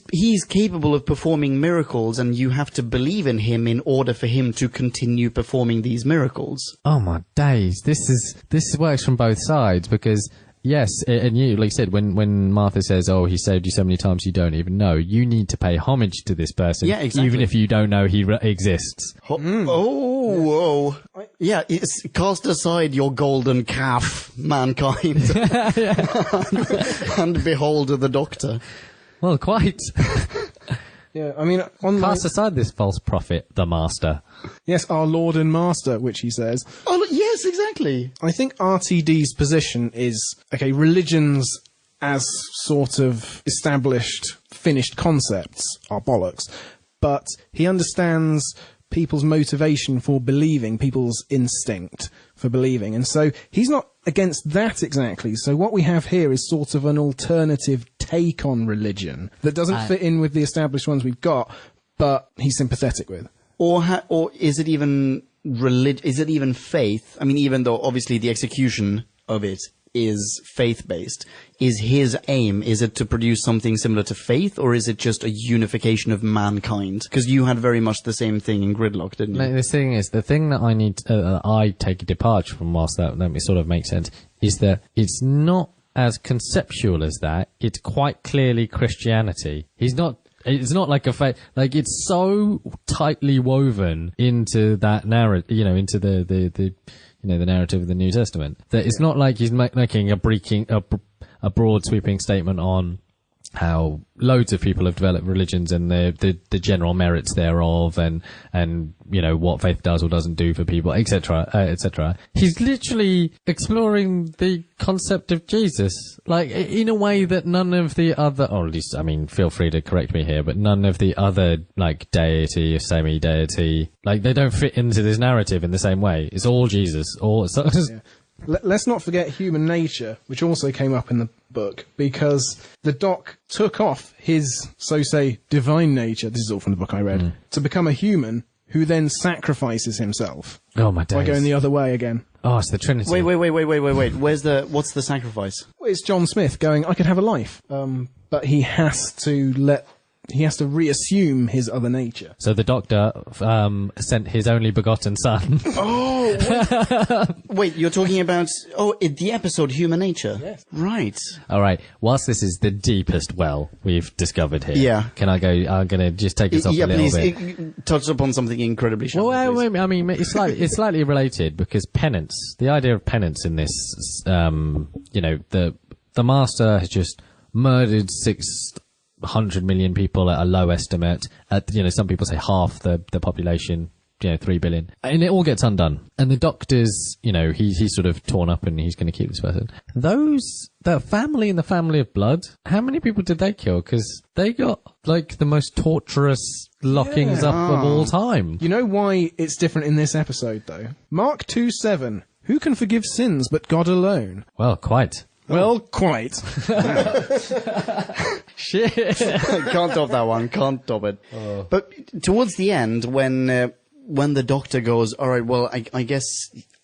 capable of performing miracles, and you have to believe in him in order for him to continue performing these miracles. Oh my days. This works from both sides, because yes, and you, like you said, when Martha says, "Oh, he saved you so many times you don't even know," you need to pay homage to this person, Yeah, exactly. even if you don't know he exists. Oh, whoa. Yeah, it's cast aside your golden calf, mankind, and behold the Doctor. Well, quite. Yeah, I mean, Cast aside this false prophet, the Master. yes, our Lord and Master, which he says. Oh, yes, exactly. I think RTD's position is, okay, religions as sort of established, finished concepts are bollocks, but he understands people's motivation for believing, people's instinct for believing, and so he's not against that exactly. So what we have here is sort of an alternative take on religion that doesn't fit in with the established ones we've got, but he's sympathetic with. Or is it even is it even faith? I mean, even though obviously the execution of it is faith-based, is his aim, is it to produce something similar to faith, or is it just a unification of mankind? Because you had very much the same thing in Gridlock, didn't you? No, the thing is, the thing that I need, I take a departure from whilst that sort of makes sense, is that it's not as conceptual as that. It's quite clearly Christianity. It's not like a faith, like it's so tightly woven into that narrative, into the narrative of the New Testament, that it's not like he's making a broad sweeping statement on how loads of people have developed religions and the general merits thereof, and what faith does or doesn't do for people, etc., etc. He's literally exploring the concept of Jesus, like in a way that none of the other, or at least, I mean, feel free to correct me here, but none of the other like deity or semi-deity, like they don't fit into this narrative in the same way. It's all Jesus, Yeah. Let's not forget human nature, which also came up in the book, because the Doc took off his, so say, divine nature, this is all from the book I read, to become a human who then sacrifices himself. Oh my days. By going the other way again. Oh, it's the Trinity. Wait. What's the sacrifice? Well, it's John Smith going, I could have a life. But he has to reassume his other nature. So the Doctor sent his only begotten son. Wait, you're talking about the episode Human Nature? Yes. Right. All right. Whilst this is the deepest well we've discovered here, Yeah. Can I go? I'm going to just take us off a little bit. Please touch upon something incredibly shallow. Well, please. I mean, it's slightly related, because penance, the idea of penance in this, the Master has just murdered 600 million people at a low estimate. Some people say half the population, 3 billion. And it all gets undone. And the Doctor's, he's sort of torn up and he's going to keep this person. The family in the family of blood, how many people did they kill? Because they got, like, the most torturous lockings up of all time. You know why it's different in this episode, though? Mark 2:7. Who can forgive sins but God alone? Well, quite. Well, quite. Shit. Can't top that one. Can't top it. Oh. But towards the end, when the Doctor goes, all right, well, I guess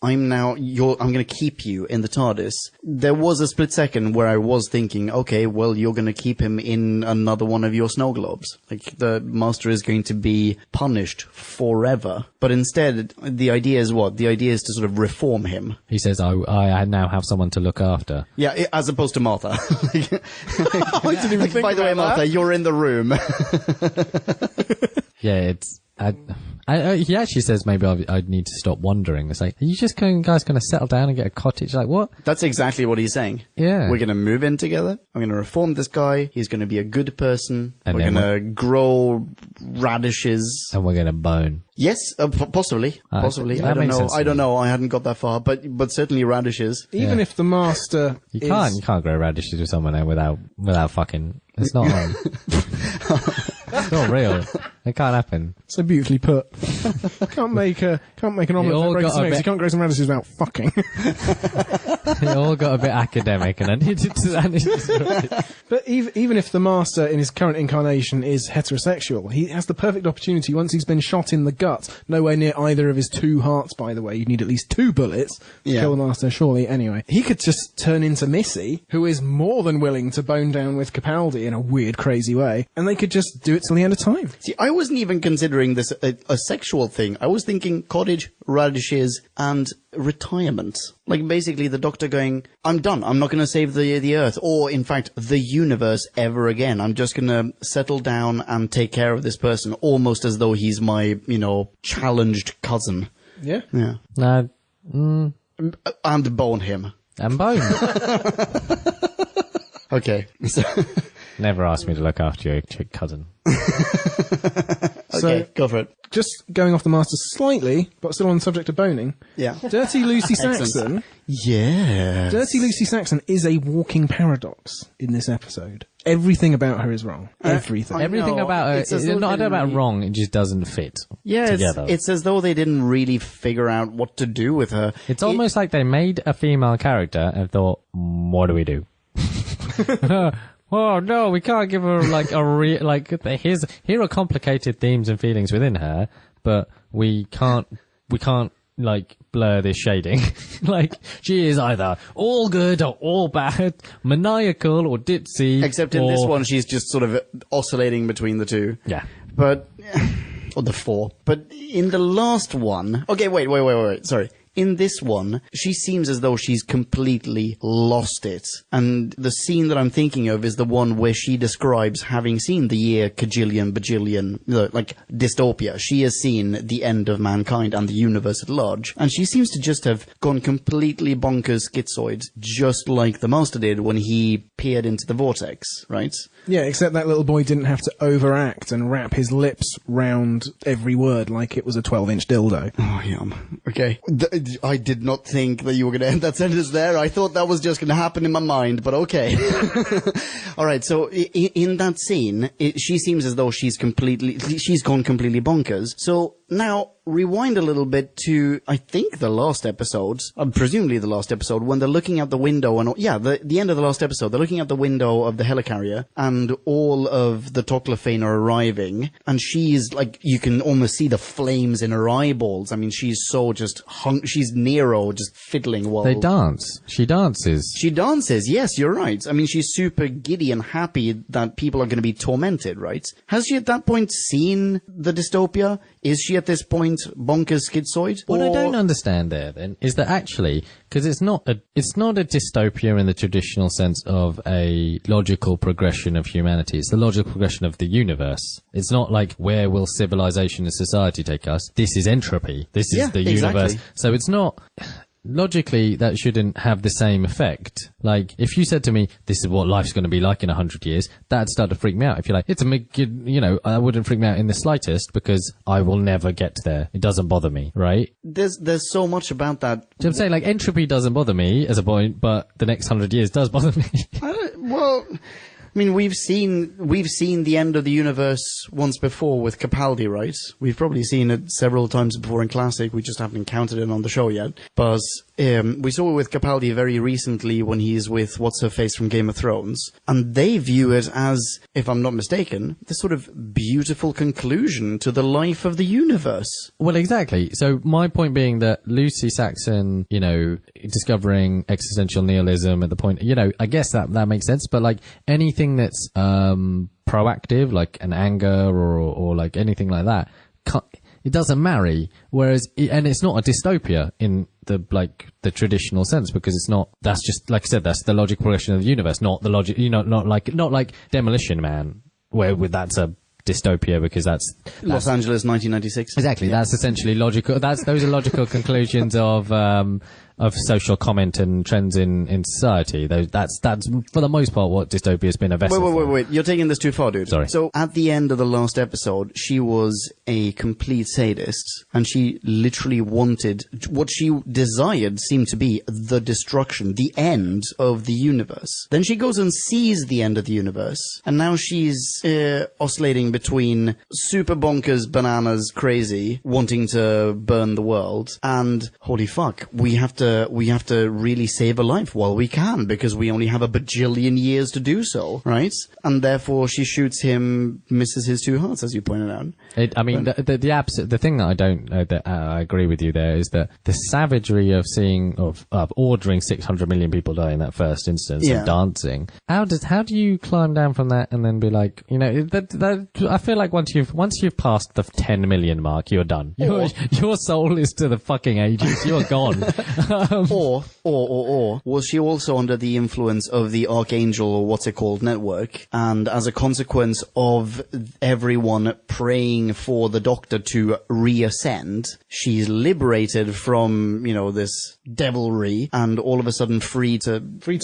I'm going to keep you in the TARDIS. There was a split second where I was thinking, okay, well, you're going to keep him in another one of your snow globes. Like, the Master is going to be punished forever. But instead, the idea is what? The idea is to sort of reform him. He says, I now have someone to look after. Yeah, as opposed to Martha. I didn't even think by the way, about Martha, that. you're in the room. Yeah, it's... he actually says maybe I'd need to stop wondering. It's like, are you just guys going to settle down and get a cottage? Like, what? That's exactly what he's saying. Yeah. We're going to move in together. I'm going to reform this guy. He's going to be a good person. And we're then going to grow radishes. And we're going to bone. Yes, possibly. Possibly. that I don't makes know. sense to I don't me. know. I hadn't got that far. But certainly radishes. Even if the Master You can't grow radishes with someone there without fucking... It's not it's not real. It can't happen. So beautifully put. Can't make an omelette all without breaking got a some eggs. bit- You can't grow some radishes without fucking. It all got a bit academic, and I needed to... But even if the Master in his current incarnation is heterosexual, he has the perfect opportunity once he's been shot in the gut. Nowhere near either of his two hearts, by the way. You'd need at least 2 bullets to Yeah. kill the Master, surely. Anyway, he could just turn into Missy, who is more than willing to bone down with Capaldi in a weird, crazy way, and they could just do it till the end of time. See, I wasn't even considering considering this a sexual thing. I was thinking cottage, radishes, and retirement. Like, basically the Doctor going, I'm done. I'm not going to save the Earth, or in fact the universe ever again. I'm just going to settle down and take care of this person, almost as though he's my, challenged cousin. Yeah. Yeah. No. And bone him. And bone. Okay. So Never ask me to look after your cousin. okay, go for it. Just going off the Master slightly, but still on the subject of boning. Yeah. Dirty Lucy Excellent. Saxon. Yeah. Dirty Lucy Saxon is a walking paradox in this episode. Everything about her is wrong. Everything. Everything know. about her, It's as I though don't know they about really- wrong, it just doesn't fit together. It's as though they didn't really figure out what to do with her. It's almost like they made a female character and thought, what do we do? Oh no, we can't give her like here are complicated themes and feelings within her, but we can't like blur this shading. Like, she is either all good or all bad, maniacal or ditzy. Except in this one, she's just sort of oscillating between the two. Yeah. But, or the four. But in the last one, okay, wait, sorry. In this one, she seems as though she's completely lost it. And the scene that I'm thinking of is the one where she describes having seen the year Kajillion, Bajillion, like dystopia. She has seen the end of mankind and the universe at large. And she seems to just have gone completely bonkers schizoid, just like the Master did when he peered into the vortex, right? Yeah, except that little boy didn't have to overact and wrap his lips round every word like it was a 12-inch dildo. Oh, yum. Okay. I did not think that you were going to end that sentence there. I thought that was just going to happen in my mind, but okay. All right, so in that scene, she seems as though she's gone completely bonkers. So now, rewind a little bit to, I think, the last episode, presumably the last episode, when they're looking out the window, and the end of the last episode, they're looking out the window of the helicarrier, and all of the Toklafane are arriving, and she's, like, you can almost see the flames in her eyeballs. I mean, she's so just she's Nero, just fiddling while... They dance. She dances. She dances, yes, you're right. I mean, she's super giddy and happy that people are going to be tormented, right? Has she at that point seen the dystopia? Is she at this point bonkers schizoid? What I don't understand there then is that actually, because it's not a dystopia in the traditional sense of a logical progression of humanity. It's the logical progression of the universe. It's not like, where will civilization and society take us? This is entropy. This is the universe. Exactly. So it's not... Logically, that shouldn't have the same effect. Like, if you said to me, this is what life's going to be like in 100 years, that'd start to freak me out. If you're like, I wouldn't freak me out in the slightest because I will never get there. It doesn't bother me, right? There's so much about that. So I'm saying, like, entropy doesn't bother me as a point, but the next 100 years does bother me. Well, I mean, we've seen the end of the universe once before with Capaldi, right? We've probably seen it several times before in Classic. We just haven't encountered it on the show yet. But we saw it with Capaldi very recently when he's with What's-Her-Face from Game of Thrones. And they view it as, if I'm not mistaken, the sort of beautiful conclusion to the life of the universe. Well, exactly. So my point being that Lucy Saxon, discovering existential nihilism at the point, I guess that makes sense. But like anything that's proactive, like an anger or like anything like that, it doesn't marry. Whereas, and it's not a dystopia in the traditional sense, because it's not. That's just, like I said, that's the logical progression of the universe, not the logic. Not like Demolition Man, where that's a dystopia, because that's Los Angeles 1996. Exactly. Yeah. That's essentially logical. Those are logical conclusions of social comment and trends in society. That's for the most part what dystopia has been a vessel for. Wait. You're taking this too far, dude. Sorry. So at the end of the last episode, she was a complete sadist, and she literally wanted, what she desired seemed to be the destruction, the end of the universe. Then she goes and sees the end of the universe, and now she's oscillating between super bonkers, bananas, crazy, wanting to burn the world, and holy fuck, we have to to really save a life while we can, because we only have a bajillion years to do so, right? And therefore she shoots him, misses his 2 hearts, as you pointed out. The thing that I don't that I agree with you there is that the savagery of ordering 600 million people die in that first instance and dancing. How do you climb down from that and then be like, I feel like once you've passed the 10 million mark, you're done. Your soul is to the fucking ages. You're gone. Or was she also under the influence of the Archangel, or what's it called, network, and as a consequence of everyone praying for the Doctor to reascend, she's liberated from, this devilry, and all of a sudden free to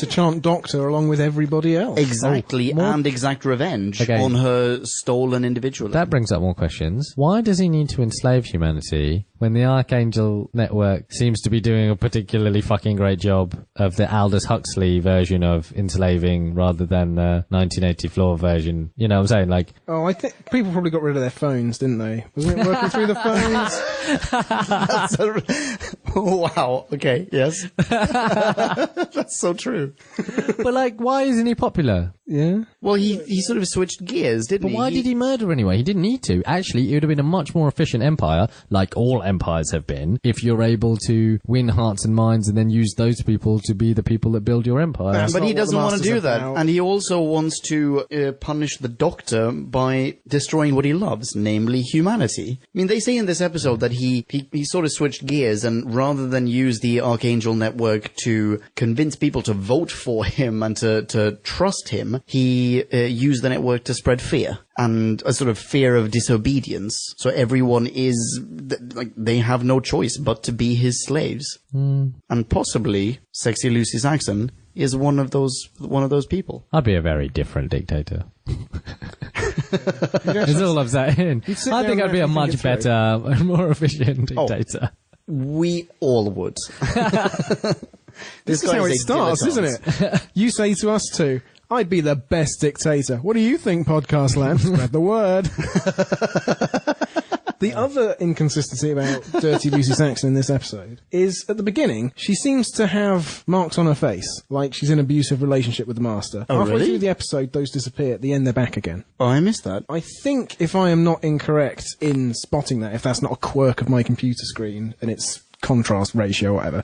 chant Doctor along with everybody else. Exactly, and exact revenge on her stolen individuality. That brings up more questions. Why does he need to enslave humanity when the Archangel network seems to be doing a particularly fucking great job of the Aldous Huxley version of enslaving rather than the 1984 version? You know what I'm saying? Like, I think people probably got rid of their phones, didn't they? Wasn't it working through the phones? Wow. Okay. Yes. That's so true. But like, why isn't he popular? Yeah. Well, he sort of switched gears, didn't he? But why did he murder anyway? He didn't need to. Actually, it would have been a much more efficient empire, like all empires have been, if you're able to win hearts and minds and then use those people to be the people that build your empire. But he doesn't want to do that. And he also wants to punish the Doctor by destroying what he loves, namely humanity. I mean, they say in this episode that he sort of switched gears, and rather than use the Archangel network to convince people to vote for him and to trust him, he used the network to spread fear, and a sort of fear of disobedience. So everyone is, they have no choice but to be his slaves. And possibly Sexy Lucy Saxon is one of those people. I'd be a very different dictator. That's all I'm saying. I think I'd be a much better and more efficient dictator. We all would. This is how it starts, isn't it? You say to us two, I'd be the best dictator. What do you think, podcast land? Spread the word. The other inconsistency about Dirty Lucy Saxon in this episode is, at the beginning, she seems to have marks on her face, like she's in an abusive relationship with the Master. Oh, Halfway really? through the episode, those disappear. At the end, they're back again. Oh, I missed that. I think, if I am not incorrect in spotting that, if that's not a quirk of my computer screen and its contrast ratio or whatever,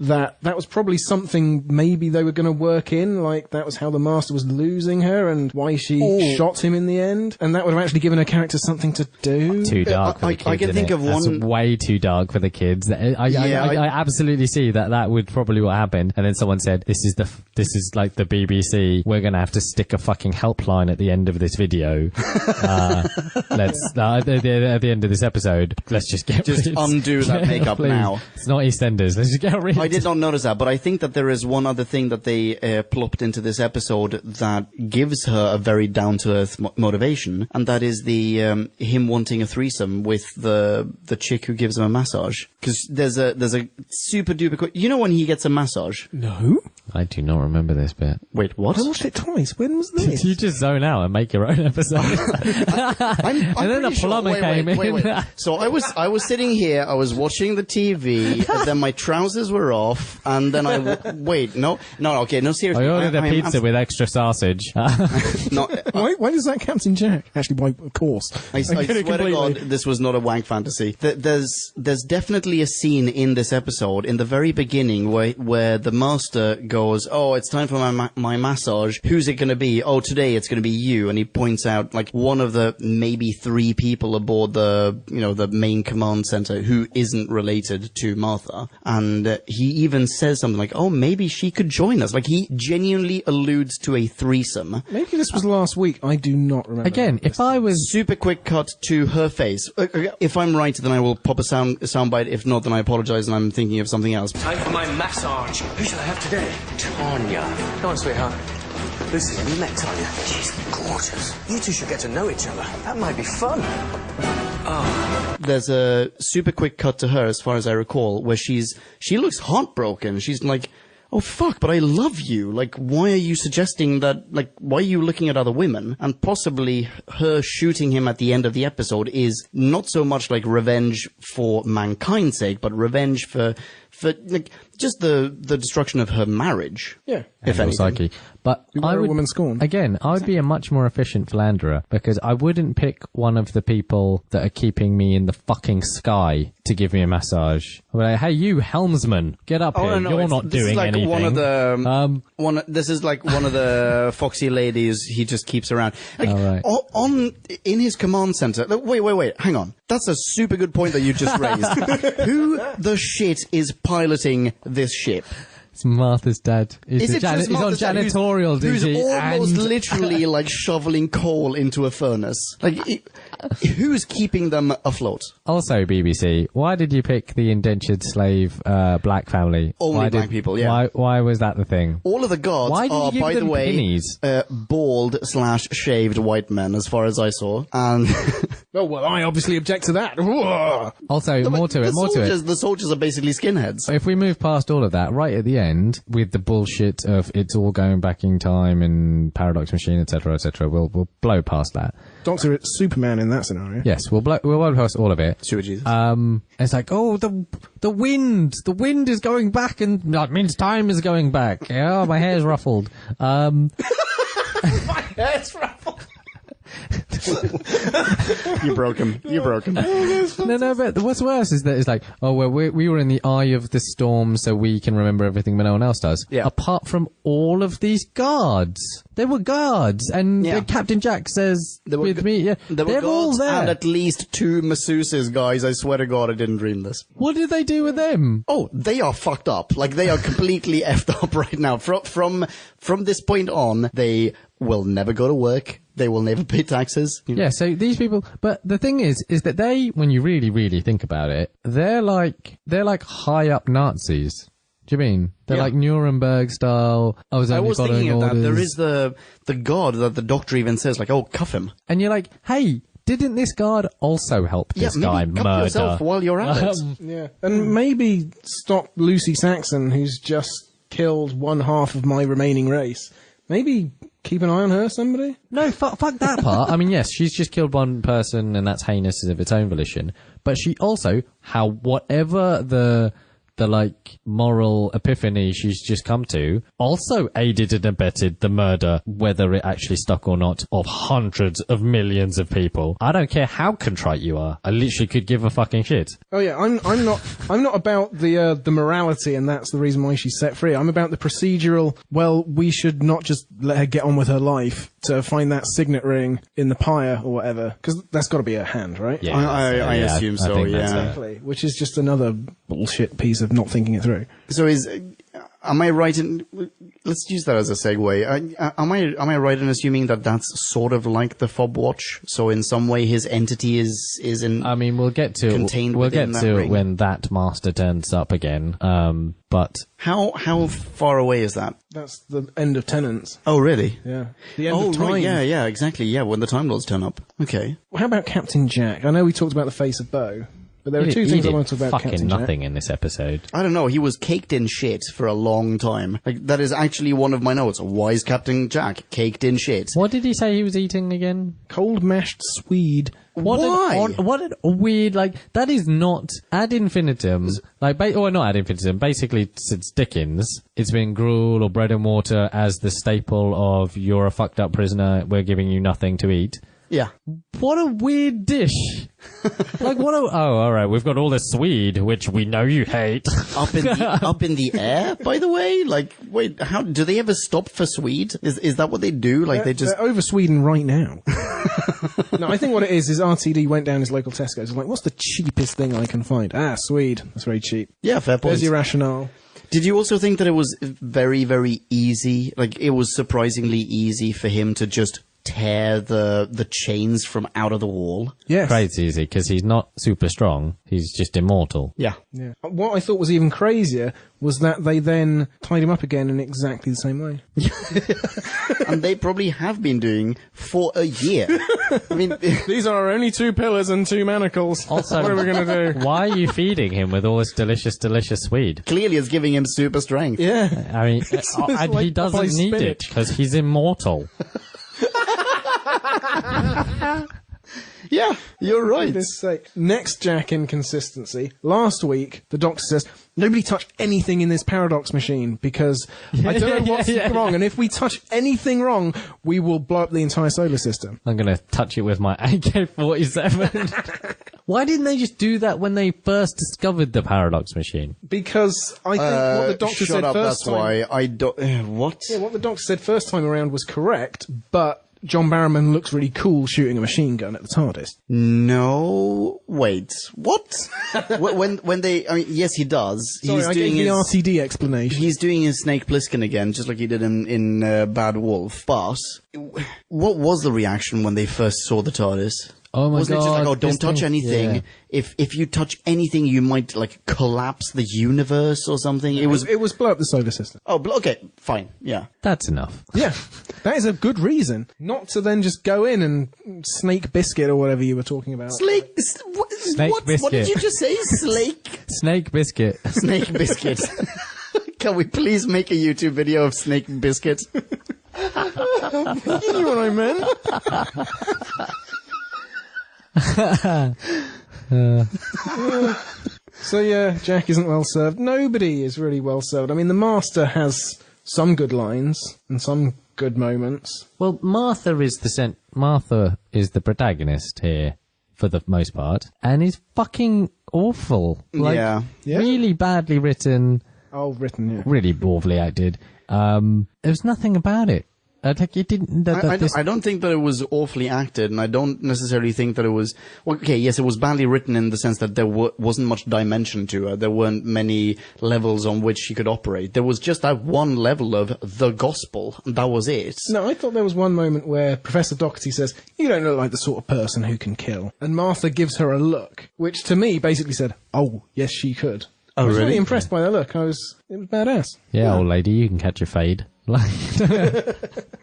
that was probably something maybe they were going to work in, like that was how the Master was losing her and why she shot him in the end, and that would have actually given her character something to do. Too dark for the kids, I can think of That's one... way too dark for the kids. I absolutely see that would probably what happened, and then someone said, this is like the BBC, we're going to have to stick a fucking helpline at the end of this video. At the end of this episode, let's just undo that makeup now. It's not EastEnders, let's just get rid of I did not notice that, but I think that there is one other thing that they plopped into this episode that gives her a very down-to-earth motivation, and that is the him wanting a threesome with the chick who gives him a massage. Because there's a super duper quick... You know when he gets a massage? No? I do not remember this bit. Wait, what? I watched it twice. When was this? You just zone out and make your own episode. And then the plumber came in. Wait. So I was sitting here, I was watching the TV, and then my trousers were off, and then seriously. I ordered a pizza with extra sausage. Why does that Captain Jack? Actually, of course. I swear to God, this was not a wank fantasy. There's definitely a scene in this episode, in the very beginning, where the Master goes, oh, it's time for my massage. Who's it going to be? Oh, today it's going to be you. And he points out, like, one of the maybe 3 people aboard the main command center who isn't related to Martha. And he even says something like, oh, maybe she could join us. Like, he genuinely alludes to a threesome. Maybe this was last week. I do not remember. Again, if I was... Super quick cut to her face. If I'm right, then I will pop a soundbite. If not, then I apologize and I'm thinking of something else. Time for my massage. Who shall I have today? Tanya. Come on, sweetheart. Lucy, have you met Tanya? She's gorgeous. You two should get to know each other. That might be fun. There's a super quick cut to her, as far as I recall, where she looks heartbroken. She's like, oh fuck, but I love you. Like, why are you suggesting that, like, why are you looking at other women? And possibly her shooting him at the end of the episode is not so much like revenge for mankind's sake, but revenge for for like just the destruction of her marriage. Yeah. If and anything. psyche. But You wear a woman's scorn. Again, I would be a much more efficient philanderer because I wouldn't pick one of the people that are keeping me in the fucking sky to give me a massage. I'd be like, hey, you helmsman, get up here. You're not this doing is like anything. One of the this is like one of the foxy ladies he just keeps around. Like, in his command center. Wait, hang on. That's a super good point that you just raised. Who the shit is piloting this ship? It's Martha's dad. Is it just he's on Martha's dad janitorial who's duty. almost and literally like shoveling coal into a furnace. Like, who's keeping them afloat? Also, BBC, why did you pick the indentured slave black family? Only black people, yeah. Why was that the thing? All of the guards Why did you are, give by the them way, pennies? bald/shaved white men, as far as I saw. And Oh, well, I obviously object to that. Whoa. Also, more to it. The soldiers are basically skinheads. If we move past all of that, right at the end, with the bullshit of it's all going back in time and paradox machine, etc., we'll blow past that. Doctor Superman in that scenario. Yes, we'll blow past all of it. Super Jesus. It's like, oh, the wind is going back, and that means time is going back. Yeah, my hair's ruffled. My hair's ruffled. You broke him. No, but what's worse is that it's like, oh, well, we were in the eye of the storm, so we can remember everything, but no one else does. Yeah. Apart from all of these guards. They were guards, and Captain Jack says There were they're all there. And at least 2 masseuses, guys. I swear to God, I didn't dream this. What did they do with them? Oh, they are fucked up. Like, they are completely effed up right now. From this point on, they will never go to work. They will never pay taxes. Yeah, so these people, but the thing is that they, when you really, really think about it, they're like high up Nazis. Do you mean? They're like Nuremberg style. I was thinking of orders. that. There is the guard that the doctor even says, like, oh, cuff him. And you're like, hey, didn't this guard also help this guy maybe cuff murder? yourself while you're at it. Yeah. And maybe stop Lucy Saxon, who's just killed one half of my remaining race. Maybe keep an eye on her, somebody? No, fuck that part. I mean, yes, she's just killed one person, and that's heinous of its own volition. But she also, whatever the like moral epiphany she's just come to, also aided and abetted the murder, whether it actually stuck or not, of hundreds of millions of people. I don't care how contrite you are. I literally could give a fucking shit. Oh yeah, I'm not about the morality, and that's the reason why she's set free. I'm about the procedural. Well, we should not just let her get on with her life to find that signet ring in the pyre or whatever, because that's got to be her hand, right? Yeah, I assume so. think Yeah. that's it. Exactly. Which is just another bullshit piece of not thinking it through. So am I right in? Let's use that as a segue. Am I right in assuming that that's sort of like the fob watch? So in some way, his entity is in. I mean, we'll get to ring. it when that master turns up again. But how far away is that? That's the end of Tenants. Oh, really? Yeah. The end of time. Right, yeah, exactly. Yeah, when the Time Lords turn up. Okay. Well, how about Captain Jack? I know we talked about the face of Bo, but there are two things I want to talk about fucking Captain nothing Jack. in this episode. I don't know. He was caked in shit for a long time. Like, that is actually one of my notes. Why is Captain Jack caked in shit? What did he say he was eating again? Cold mashed Swede. Why? What a weird, like, that is not ad infinitum. Like, not ad infinitum. Basically, since Dickens, it's been gruel or bread and water as the staple of you're a fucked up prisoner, we're giving you nothing to eat. Yeah. What a weird dish. Like, alright, we've got all this Swede, which we know you hate. Up in the air, by the way? Like, wait, how, do they ever stop for Swede? Is that what they do? Like, They're over Sweden right now. No, I think what it is RTD went down his local Tesco's and like, what's the cheapest thing I can find? Swede. That's very cheap. Yeah, fair point. There's your rationale. Did you also think that it was very, very easy? Like, it was surprisingly easy for him to just tear the chains from out of the wall? Yes. Crazy easy, because he's not super strong. He's just immortal. Yeah. What I thought was even crazier was that they then tied him up again in exactly the same way. And they probably have been doing for a year. I mean, these are our only 2 pillars and 2 manacles. Also, what are we going to do? Why are you feeding him with all this delicious, delicious Swede? clearly it's giving him super strength. Yeah. I mean, and like he doesn't Popeye's need it, spinach. because he's immortal. Yeah, you're right. Goodness sake. Next Jack inconsistency. Last week, the Doctor says, nobody touch anything in this paradox machine because I don't know what's wrong, and if we touch anything wrong, we will blow up the entire solar system. I'm going to touch it with my AK-47. Why didn't they just do that when they first discovered the paradox machine? Because I think what the Doctor said first that's time... why I don't... what? Yeah, what the Doctor said first time around was correct, but John Barrowman looks really cool shooting a machine gun at the TARDIS. No, wait, what? when they, I mean, yes, he does. Sorry, I gave the RTD explanation. He's doing his Snake Plissken again, just like he did in Bad Wolf. But what was the reaction when they first saw the TARDIS? Oh my Wasn't God, it just like, oh, don't touch anything? Yeah. If you touch anything, you might like collapse the universe or something. It was blow up the solar system. Oh, okay, fine, yeah. That's enough. Yeah, that is a good reason not to then just go in and Snake Biscuit or whatever you were talking about. Snake Biscuit. What did you just say? Snake Biscuit. Snake Biscuit. Can we please make a YouTube video of Snake Biscuit? You knew what I meant. So yeah, Jack isn't well served. Nobody is really well served. I mean, the Master has some good lines and some good moments. Well, Martha is the protagonist here for the most part, and is fucking awful. Like, Yeah. really badly written. Oh, written, yeah. Really awfully acted. There's nothing about it. Like it didn't. I don't think that it was awfully acted, and I don't necessarily think that it was. Well, okay, yes, it was badly written in the sense that there wasn't much dimension to her. There weren't many levels on which she could operate. There was just that one level of the gospel, and that was it. No, I thought there was one moment where Professor Doherty says, "You don't look like the sort of person who can kill," and Martha gives her a look, which to me basically said, "Oh, yes, she could." I was really impressed by the look. It was badass. Yeah, old lady, you can catch a fade. Like,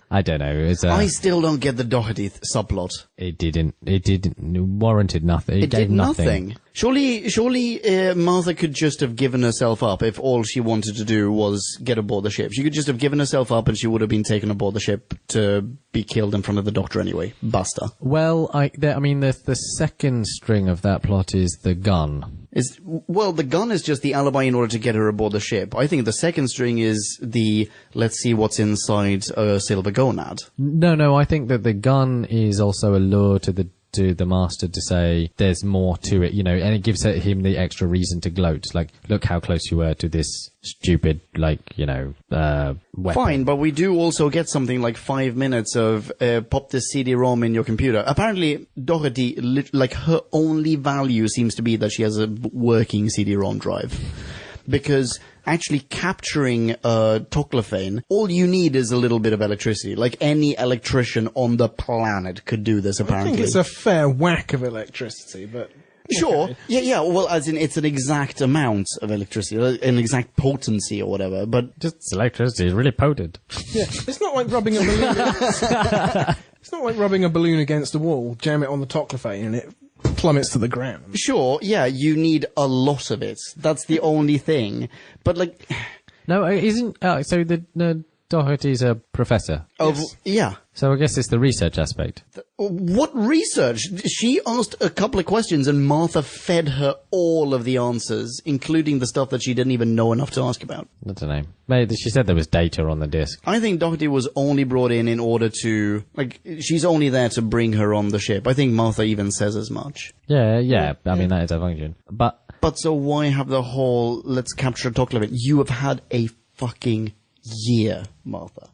I don't know. I still don't get the Doherty subplot. It didn't warranted nothing. It gave did nothing. Surely, Martha could just have given herself up if all she wanted to do was get aboard the ship. She could just have given herself up and she would have been taken aboard the ship to be killed in front of the Doctor anyway. Basta. Well, the second string of that plot is the gun. The gun is just the alibi in order to get her aboard the ship. I think the second string is let's see what's inside a silver gonad. No, I think that the gun is also a lure to the Master to say there's more to it, and it gives him the extra reason to gloat. Like, look how close you were to this stupid, weapon. Fine, but we do also get something like 5 minutes of pop this CD-ROM in your computer. Apparently, Doherty, her only value seems to be that she has a working CD-ROM drive. Because actually capturing Toodle-Pip, all you need is a little bit of electricity. Like any electrician on the planet could do this, apparently. I think it's a fair whack of electricity, but... Sure. Okay. Yeah, well, as in, it's an exact amount of electricity, an exact potency or whatever, but... Just electricity is really potent. Yeah, it's not like rubbing a balloon... It's not like rubbing a balloon against a wall, jam it on the Toodle-Pip and it plummets to the ground. Sure, yeah, you need a lot of it. That's the only thing. But, No, isn't... so the Doherty's a professor? Yes. Yeah. So I guess it's the research aspect. What research? She asked a couple of questions and Martha fed her all of the answers, including the stuff that she didn't even know enough to ask about. I don't know. Maybe she said there was data on the disk. I think Doherty was only brought in order to... she's only there to bring her on the ship. I think Martha even says as much. Yeah. I mean, that is her function. But so why have the whole, let's capture Toodle-Pip? You have had a fucking year, Martha.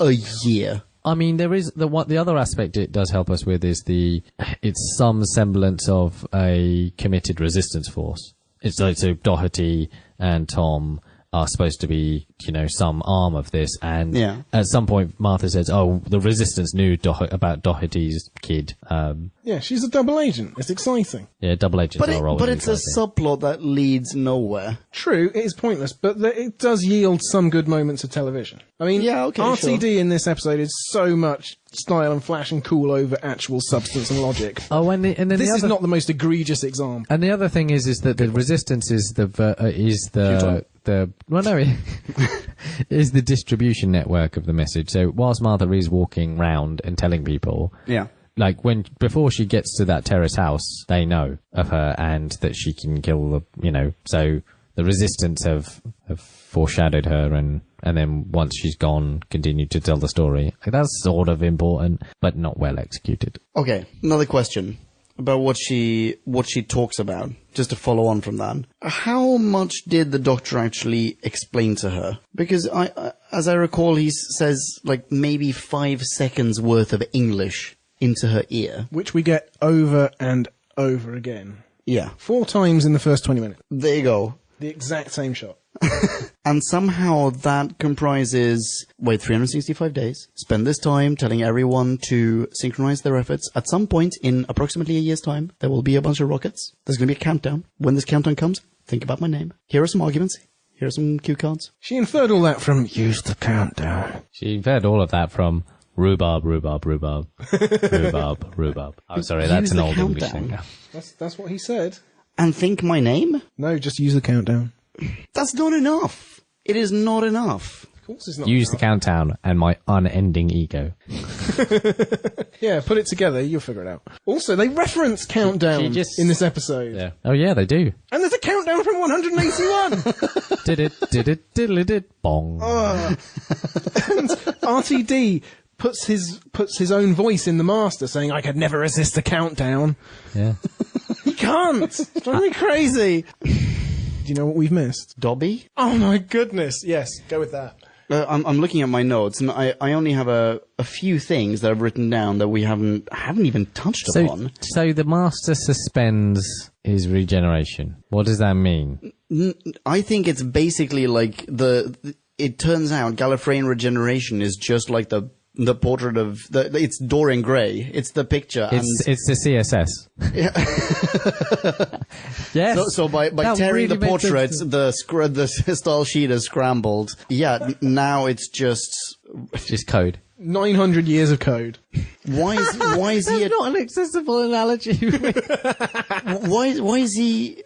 A year. I mean, there is the other aspect it does help us with is it's some semblance of a committed resistance force. It's like, so Doherty and Tom are supposed to be, some arm of this, and at some point Martha says, "Oh, the resistance knew about Doherty's kid." Yeah, she's a double agent. It's exciting. Yeah, double agents are always But it's exciting. a subplot that leads nowhere. True, it is pointless, but it does yield some good moments of television. I mean, RTD in this episode is so much style and flash and cool over actual substance and logic. Oh, and then this is not the most egregious example. And the other thing is that the resistance is is the distribution network of the message. So whilst Martha is walking round and telling people, like before she gets to that terrace house, they know of her and that she can kill so the resistance have foreshadowed her and then once she's gone, continue to tell the story. Like, that's sort of important, but not well executed. Okay, another question about what she talks about, just to follow on from that. How much did the doctor actually explain to her? Because as I recall, he says like maybe 5 seconds worth of English into her ear. Which we get over and over again. Yeah. 4 times in the first 20 minutes. There you go. The exact same shot. And somehow that comprises, 365 days. Spend this time telling everyone to synchronize their efforts. At some point in approximately a year's time, there will be a bunch of rockets. There's going to be a countdown. When this countdown comes, think about my name. Here are some arguments. Here are some cue cards. She inferred all that from use the countdown. She inferred all of that from rhubarb. Rhubarb. I'm sorry, that's an old English thing. That's what he said. And think my name? No, just use the countdown. That's not enough. It is not enough. Of course it's not Use enough. the countdown and my unending ego. Yeah, put it together, you'll figure it out. Also, they reference countdown in this episode. Yeah. Oh yeah, they do. And there's a countdown from 181! Did it, bong. And RTD puts his own voice in the master, saying, I could never resist a countdown. Yeah. He can't! It's driving me crazy! Do you know what we've missed? Dobby? Oh my goodness, yes, go with that. I'm looking at my notes, and I only have a few things that I've written down that we haven't even touched upon. So the master suspends his regeneration. What does that mean? I think it's basically like it turns out Gallifreyan regeneration is just like the portrait of it's Dorian Gray. It's the picture. It's the CSS. Yes. So by tearing the portrait, the style sheet is scrambled. Yeah. Now it's just code. 900 years of code. Why is he? That's not an accessible analogy. Why is he?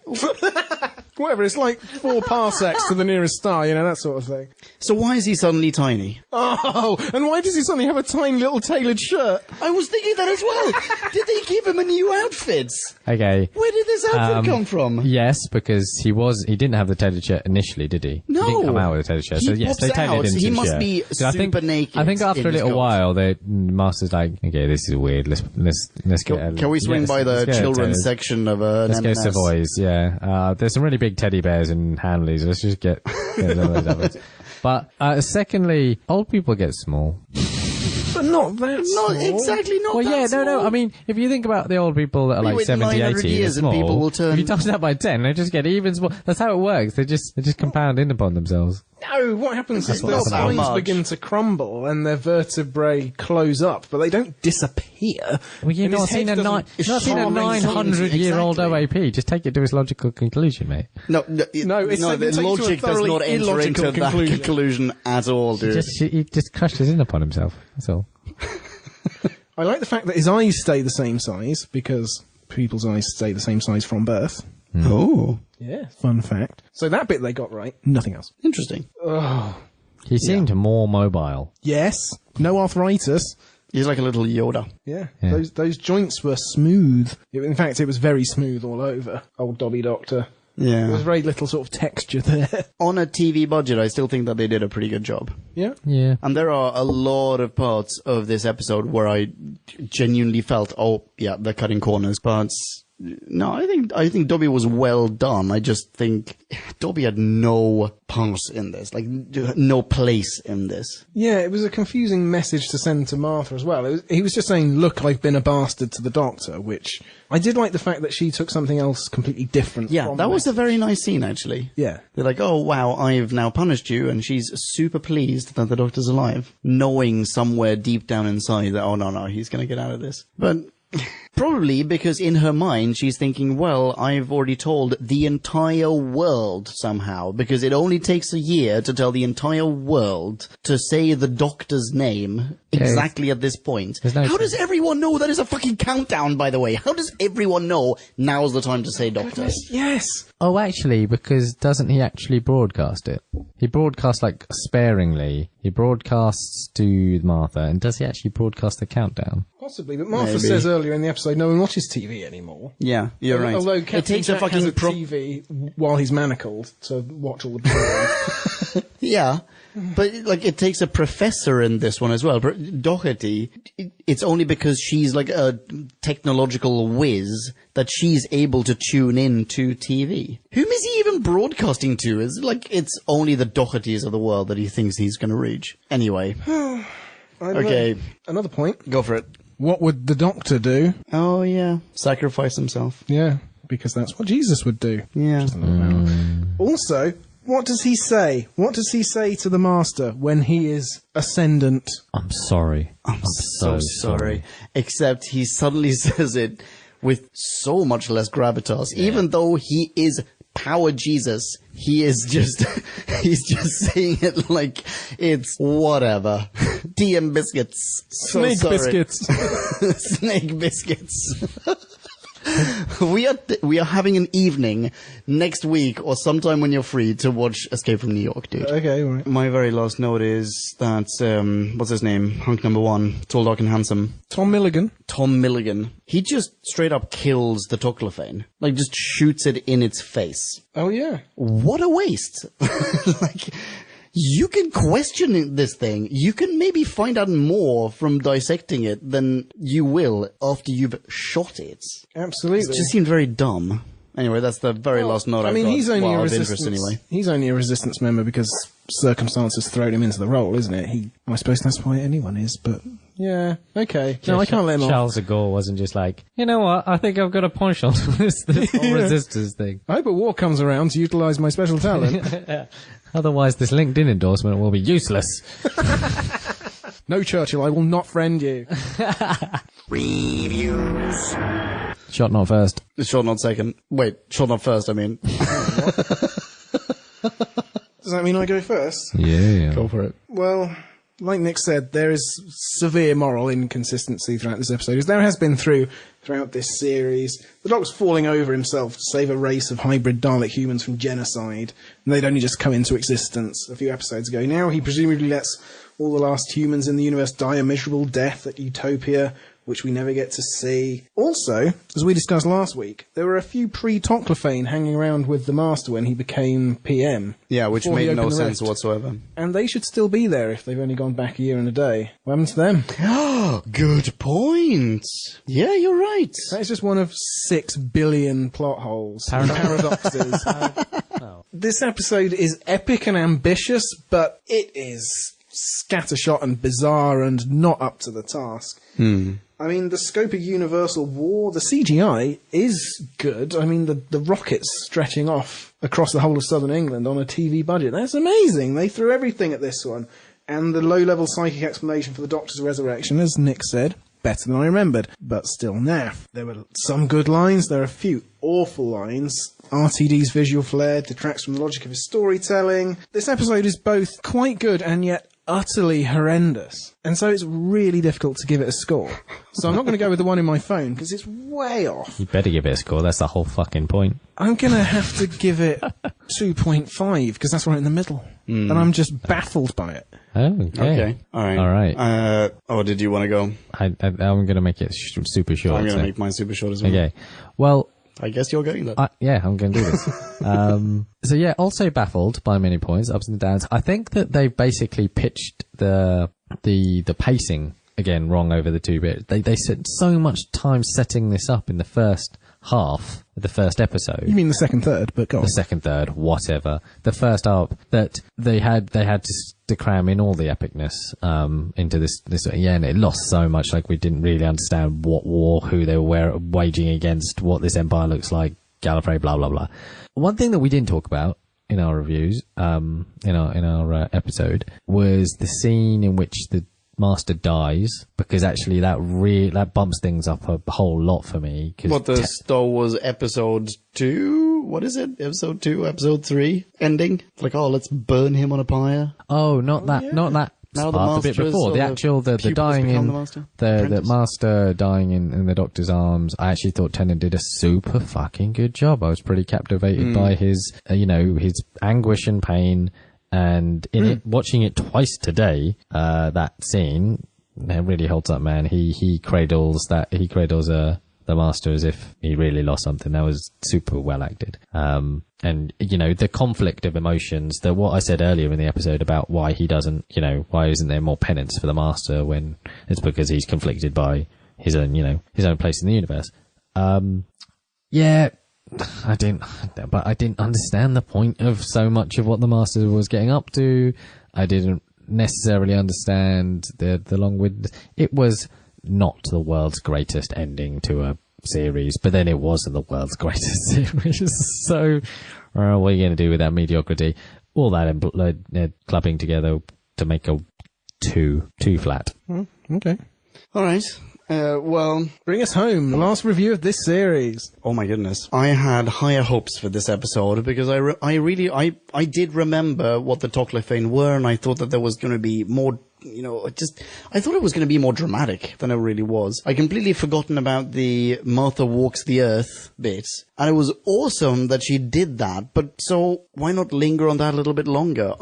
Whatever, it's like 4 parsecs to the nearest star, that sort of thing. So why is he suddenly tiny? Oh, and why does he suddenly have a tiny little tailored shirt? I was thinking that as well. Did they give him a new outfit? Okay. Where did this outfit come from? Yes, because he didn't have the tailored shirt initially, did he? No. He didn't come out with a tailored shirt. He So yes, they pops tailored out. him to He the must shirt. be So super naked. I think after in a his little coat. while, the master's like, okay, this is weird. Let's get. Can we swing by the children's section of Let's go M&S? Savoys, yeah. There's some really big teddy bears and Hanleys. Let's just get those outfits. But secondly, old people get small. But not that small. Not exactly. Not Well, that yeah, small. no. I mean, if you think about the old people that are like wait 70, 900 80, years they're and small. people will turn- If you times that by 10, they just get even small. That's how it works. They just compound in upon themselves. No, what happens is what their happens. Not that spines much. begin to crumble and their vertebrae close up, but they don't disappear. Well, you've And not his seen head a doesn't- It's 900-year-old exactly. OAP. Just take it to its logical conclusion, mate. No, No, it's like the it takes you to a logic does thoroughly not enter illogical into that conclusion. conclusion at all, dude. He just crushes in upon himself. That's all. I like the fact that his eyes stay the same size, because people's eyes stay the same size from birth. Oh, Yeah, fun fact. So that bit they got right, nothing else. interesting. He seemed more mobile. Yes, no arthritis. He's like a little Yoda. Yeah, Yeah. those joints were smooth. In fact, it was very smooth all over. Old Dobby Doctor. There was Yeah. very little sort of texture there. On a TV budget, I still think that they did a pretty good job. Yeah. Yeah. And there are a lot of parts of this episode where I genuinely felt, oh, yeah, they're cutting corners. But no, I think Dobby was well done. I just think Dobby had no pulse in this, like no place in this. Yeah, it was a confusing message to send to Martha as well. He was just saying, look, I've been a bastard to the Doctor, which I did like the fact that she took something else completely different. Yeah, from that was a message. very nice scene, actually. Yeah. They're like, oh, wow, I've now punished you, and she's super pleased that the Doctor's alive, knowing somewhere deep down inside that, oh, no, he's going to get out of this. But Probably because in her mind she's thinking, well, I've already told the entire world somehow, because it only takes a year to tell the entire world to say the Doctor's name exactly at this point. How does everyone know that is a fucking countdown, by the way? How does everyone know now's the time to say Doctor? Yes. Oh, actually, because doesn't he actually broadcast it? He broadcasts, like, sparingly. He broadcasts to Martha, and does he actually broadcast the countdown? Possibly, but Martha says earlier in the episode no one watches TV anymore. Yeah, you're right. Although it takes Jack a fucking has TV while he's manacled to watch all the porn. Yeah. But, like, it takes a professor in this one as well. Doherty, it's only because she's, like, a technological whiz that she's able to tune in to TV. Whom is he even broadcasting to? Is it like it's only the Dohertys of the world that he thinks he's going to reach? Anyway. Okay. Another point. Go for it. What would the Doctor do? Oh, yeah. Sacrifice himself. Yeah, because that's what Jesus would do. Yeah. Also, what does he say? What does he say to the Master when he is ascendant? I'm sorry. I'm so sorry. Except he suddenly says it with so much less gravitas. Yeah. Even though he is Power Jesus, he is just, he's just saying it like it's whatever. TM biscuits. Snake biscuits. Snake biscuits. We are having an evening next week or sometime when you're free to watch Escape from New York, dude. Okay, all right. My very last note is that, what's his name? Hunk number 1. Tall, dark and handsome. Tom Milligan. Tom Milligan. He just straight up kills the Toclophane. Like, just shoots it in its face. Oh, yeah. What a waste. Like, you can question this thing. You can maybe find out more from dissecting it than you will after you've shot it. Absolutely. It just seemed very dumb. Anyway, that's the very last note I've got. he's only a resistance anyway. He's only a resistance member because circumstances thrown him into the role, isn't it? I suppose that's why anyone is, but yeah, okay. No, I can't let him off. Charles de Gaulle wasn't just like, you know what, I think I've got a penchant for this whole resistance thing. I hope a war comes around to utilise my special talent. Otherwise, this LinkedIn endorsement will be useless. No, Churchill, I will not friend you. Reviews. Shot not first. Shot not second. Wait, shot not first, I mean. Does that mean I go first? Yeah. Go for it. Well, like Nick said, there is severe moral inconsistency throughout this episode, as there has been throughout this series. The Doctor's falling over himself to save a race of hybrid Dalek humans from genocide, and they'd only just come into existence a few episodes ago. Now he presumably lets all the last humans in the universe die a miserable death at Utopia, which we never get to see. Also, as we discussed last week, there were a few pre-Toclophane hanging around with the Master when he became PM. Yeah, which made no sense whatsoever. And they should still be there if they've only gone back a year and a day. What happened to them? Good point. Yeah, you're right. That is just one of 6 billion plot holes. Paradoxes. This episode is epic and ambitious, but it is scattershot and bizarre and not up to the task. I mean, the scope of Universal War, the CGI is good. I mean, the rockets stretching off across the whole of southern England on a TV budget. That's amazing. They threw everything at this one. And the low-level psychic explanation for the Doctor's resurrection, as Nick said, better than I remembered, but still naff. There were some good lines, there are a few awful lines. RTD's visual flair detracts from the logic of his storytelling. This episode is both quite good and yet utterly horrendous. And so it's really difficult to give it a score. So I'm not going to go with the one in my phone, because it's way off. You better give it a score, that's the whole fucking point. I'm going to have to give it 2.5, because that's right in the middle. And I'm just baffled by it. Oh, okay. All right. All right. Did you want to go? I'm going to make it super short. I'm going to make mine super short as well. Okay. Well, I guess you're going then. Yeah, I'm going to do this. So yeah, also baffled by many points, ups and downs. I think that they've basically pitched the pacing again wrong over the 2 bits. They spent so much time setting this up in the first half of the first episode. You mean the second third, but go on. The second third, whatever. The first half that they had to cram in all the epicness into this and it lost so much. Like, we didn't really understand what war, who they were waging against, what this empire looks like, Gallifrey, blah blah blah. One thing that we didn't talk about in our reviews, in our episode, was the scene in which Master dies, because actually that bumps things up a whole lot for me. What, the Star Wars Episode 2? What is it? Episode 2, Episode 3 ending? It's like, oh, let's burn him on a pyre. Oh, not that. Now Part, the bit before the dying in the Master dying in the Doctor's arms. I actually thought Tennant did a super fucking good job. I was pretty captivated by his his anguish and pain, and watching it twice today. That scene, it really holds up, man. He cradles the Master as if he really lost something. That was super well acted. And, the conflict of emotions, what I said earlier in the episode about why he doesn't, why isn't there more penance for the Master when it's because he's conflicted by his own place in the universe. Yeah, I didn't understand the point of so much of what the Master was getting up to. I didn't necessarily understand the long-winded. It was not the world's greatest ending to a series, but then it wasn't the world's greatest series. So, what are you going to do with that mediocrity? All that clubbing together to make a two flat. Okay. All right. Well, bring us home. The last review of this series. Oh my goodness. I had higher hopes for this episode because I did remember what the Toodle-Pip were, and I thought that there was going to be more, I thought it was going to be more dramatic than it really was. I completely forgotten about the Martha walks the earth bit, and it was awesome that she did that, but so why not linger on that a little bit longer?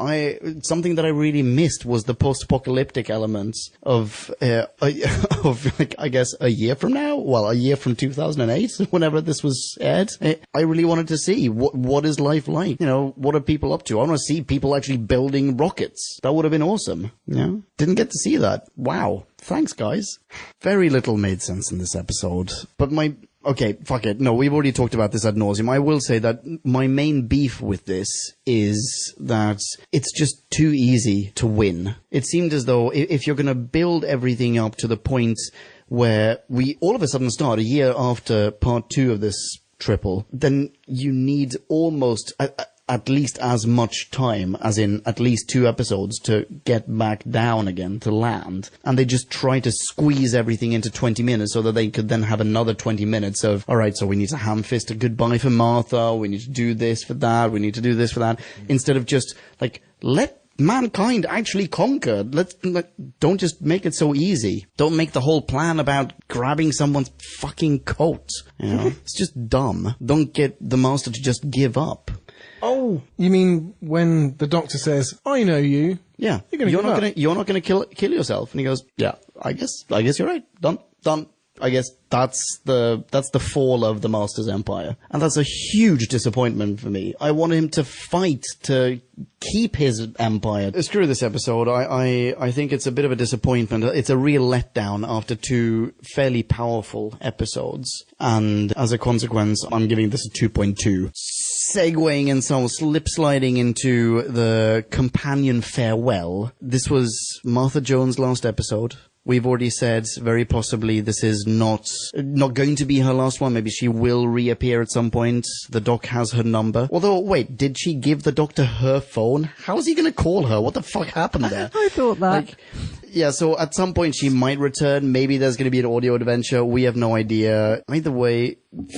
Something that I really missed was the post-apocalyptic elements of like, I guess a year from now? Well, a year from 2008, whenever this was aired. I really wanted to see what is life like? What are people up to? I want to see people actually building rockets. That would have been awesome. Didn't get to see that. Wow. Thanks, guys. Very little made sense in this episode. But okay, fuck it. No, we've already talked about this ad nauseum. I will say that my main beef with this is that it's just too easy to win. It seemed as though if you're going to build everything up to the point where we all of a sudden start a year after part 2 of this triple, then you need almost at least as much time, as in at least 2 episodes, to get back down again, to land. And they just try to squeeze everything into 20 minutes so that they could then have another 20 minutes of, all right, so we need to ham-fist a goodbye for Martha, we need to do this for that, we need to do this for that, instead of just, let mankind actually conquer. Don't just make it so easy. Don't make the whole plan about grabbing someone's fucking coat. It's just dumb. Don't get the Master to just give up. Oh, you mean when the Doctor says, "I know you"? Yeah, you're not gonna kill yourself, and he goes, "Yeah, I guess you're right. Done. I guess that's the fall of the Master's empire, and that's a huge disappointment for me. I wanted him to fight to keep his empire. Screw this episode. I think it's a bit of a disappointment. It's a real letdown after 2 fairly powerful episodes, and as a consequence, I'm giving this a 2.2. Segueing and so slip sliding into the companion farewell. This was Martha Jones' last episode. We've already said very possibly this is not going to be her last one. Maybe she will reappear at some point. The Doc has her number. Although, wait, did she give the Doctor her phone? How is he going to call her? What the fuck happened there? I thought that. Yeah, so at some point she might return. Maybe there's going to be an audio adventure. We have no idea. Either way,